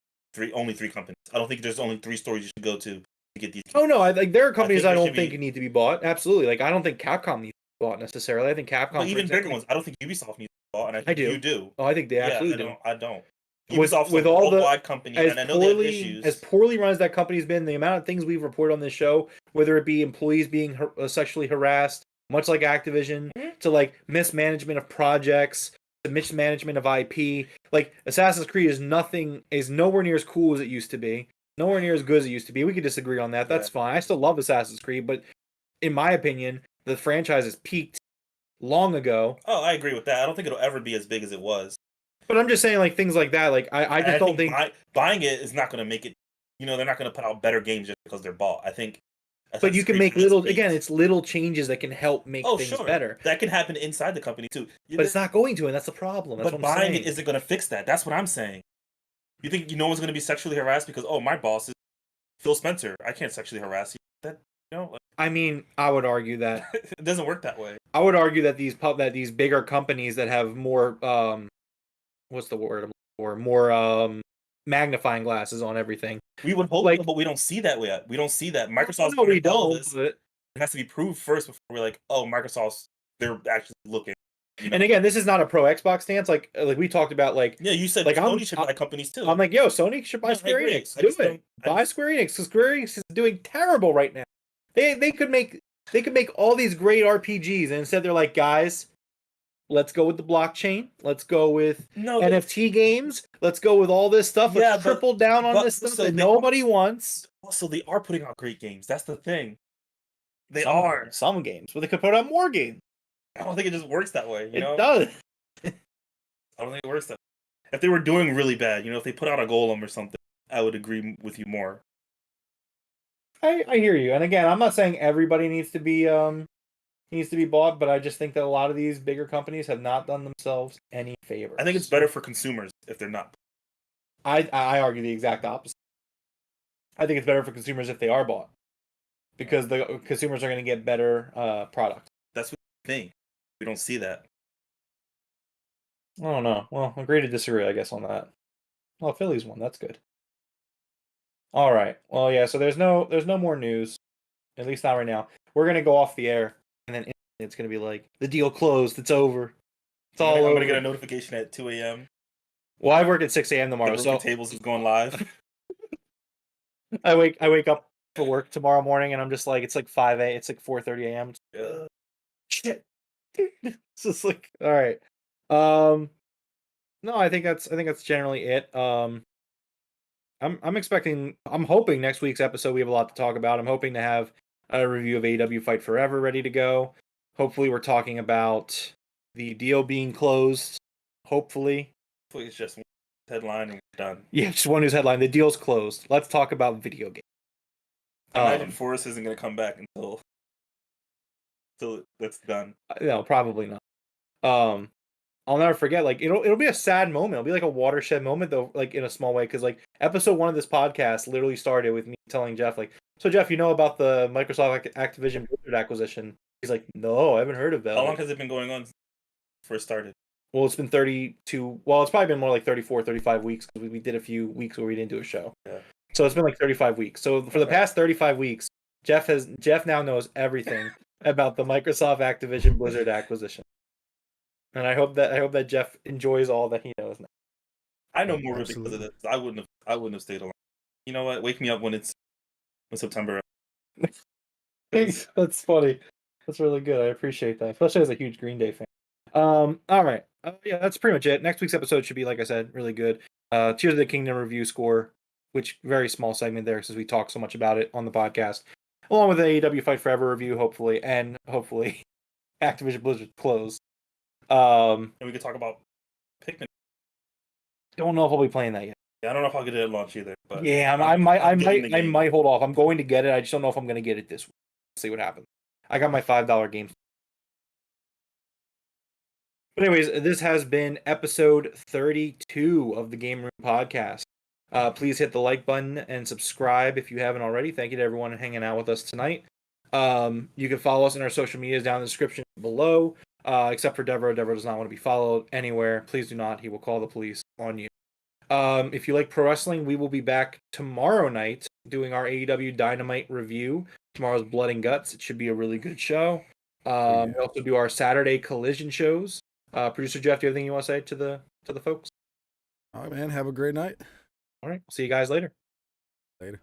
only three companies. I don't think there's only 3 stores you should go to get these games. Oh no, there are companies I don't think need to be bought. Absolutely. Like, I don't think Capcom needs to be bought necessarily. I think Capcom, but even bigger ones, I don't think Ubisoft needs to be bought, and I think you do. Oh, I think they absolutely do. I don't. Ubisoft's with all the company, and I know they have issues. As poorly run as that company's been, the amount of things we've reported on this show, whether it be employees being sexually harassed, much like Activision, to like mismanagement of projects, to mismanagement of IP, like Assassin's Creed is nowhere near as cool as it used to be, nowhere near as good as it used to be. We could disagree on that. That's fine. I still love Assassin's Creed, but in my opinion, the franchise has peaked long ago. Oh, I agree with that. I don't think it'll ever be as big as it was. But I'm just saying, like, things like that. Like, I just don't think buying it is not going to make it. They're not going to put out better games just because they're bought. I think. But you can make it's little changes that can help make things better. That can happen inside the company too. But it's not going to, and that's the problem. That's but buying it isn't going to fix that. That's what I'm saying. You think no one's going to be sexually harassed because my boss is Phil Spencer? I can't sexually harass you. I mean, I would argue that it doesn't work that way. I would argue that these bigger companies that have more what's the word? More magnifying glasses on everything. We would hope, but we don't see that yet. We don't see that. Microsoft's we don't. It has to be proved first before we're like, oh, Microsoft's they're actually looking. And again, this is not a pro Xbox stance. Like we talked about, like you said, like Sony should buy companies too. I'm like, yo, Sony should buy Square Enix. Do it. Buy Square Enix, because Square Enix is doing terrible right now. They could make all these great RPGs, and instead they're like, guys, let's go with the blockchain. Let's go with NFT games. Let's go with all this stuff. Let's triple down on this stuff that nobody wants. Also, they are putting out great games. That's the thing. They are some games, but they could put out more games. I don't think it just works that way. It does. I don't think it works that way. If they were doing really bad, if they put out a Golem or something, I would agree with you more. I hear you, and again, I'm not saying everybody needs to be bought, but I just think that a lot of these bigger companies have not done themselves any favors. I think it's better for consumers if they're not. I argue the exact opposite. I think it's better for consumers if they are bought, because the consumers are going to get better product. That's what I think. We don't see that. I don't know. Well, agree to disagree, I guess, on that. Well, Phillies won. That's good. All right. Well, yeah. So there's no more news, at least not right now. We're gonna go off the air, and then it's gonna be like, the deal closed. It's over. It's all over. I'm gonna get a notification at 2 a.m. Well, I work at 6 a.m. tomorrow, so tables is going live. I wake up for work tomorrow morning, and I'm just like, it's like 5 a. It's like 4:30 a.m. Shit. It's just like, all right. No, I think that's generally it. I'm hoping next week's episode we have a lot to talk about. I'm hoping to have a review of AEW Fight Forever ready to go. Hopefully we're talking about the deal being closed. Hopefully it's just one headline and we're done. Yeah, just one news headline. The deal's closed. Let's talk about video games. I imagine Forrest isn't going to come back until that's done. No, probably not. I'll never forget. Like it'll be a sad moment. It'll be like a watershed moment though, like in a small way, because like episode 1 of this podcast literally started with me telling Jeff, like, so Jeff, you know about the Microsoft Activision Blizzard acquisition? He's like, no, I haven't heard about it. How long has it been going on since it first started? Well, it's been 32. Well, it's probably been more like 34, 35 weeks because we did a few weeks where we didn't do a show. Yeah. So it's been like 35 weeks. So for the past 35 weeks, Jeff now knows everything about the Microsoft Activision Blizzard acquisition. And I hope that Jeff enjoys all that he knows now. I know more of it because of this. I wouldn't have stayed along. You know what? Wake me up when September. That's funny. That's really good. I appreciate that, especially as a huge Green Day fan. All right. Yeah, that's pretty much it. Next week's episode should be, like I said, really good. Tears of the Kingdom review score, which very small segment there since we talk so much about it on the podcast, along with the AEW Fight Forever review, hopefully Activision Blizzard closed. And we could talk about Pikmin. Don't know if I'll be playing that yet. Yeah, I don't know if I'll get it at launch either. But yeah, I might hold off. I'm going to get it. I just don't know if I'm going to get it this week. See what happens. I got my $5 game. But anyways, this has been episode 32 of the Game Room Podcast. Please hit the like button and subscribe if you haven't already. Thank you to everyone hanging out with us tonight. You can follow us in our social medias down in the description below, except for Devroro. Devroro does not want to be followed anywhere. Please do not. He will call the police on you. If you like pro wrestling, we will be back tomorrow night doing our AEW Dynamite review. Tomorrow's Blood and Guts. It should be a really good show. We also do our Saturday Collision shows. Producer Jeff, do you have anything you want to say to the folks? All right, man. Have a great night. All right. See you guys later. Later.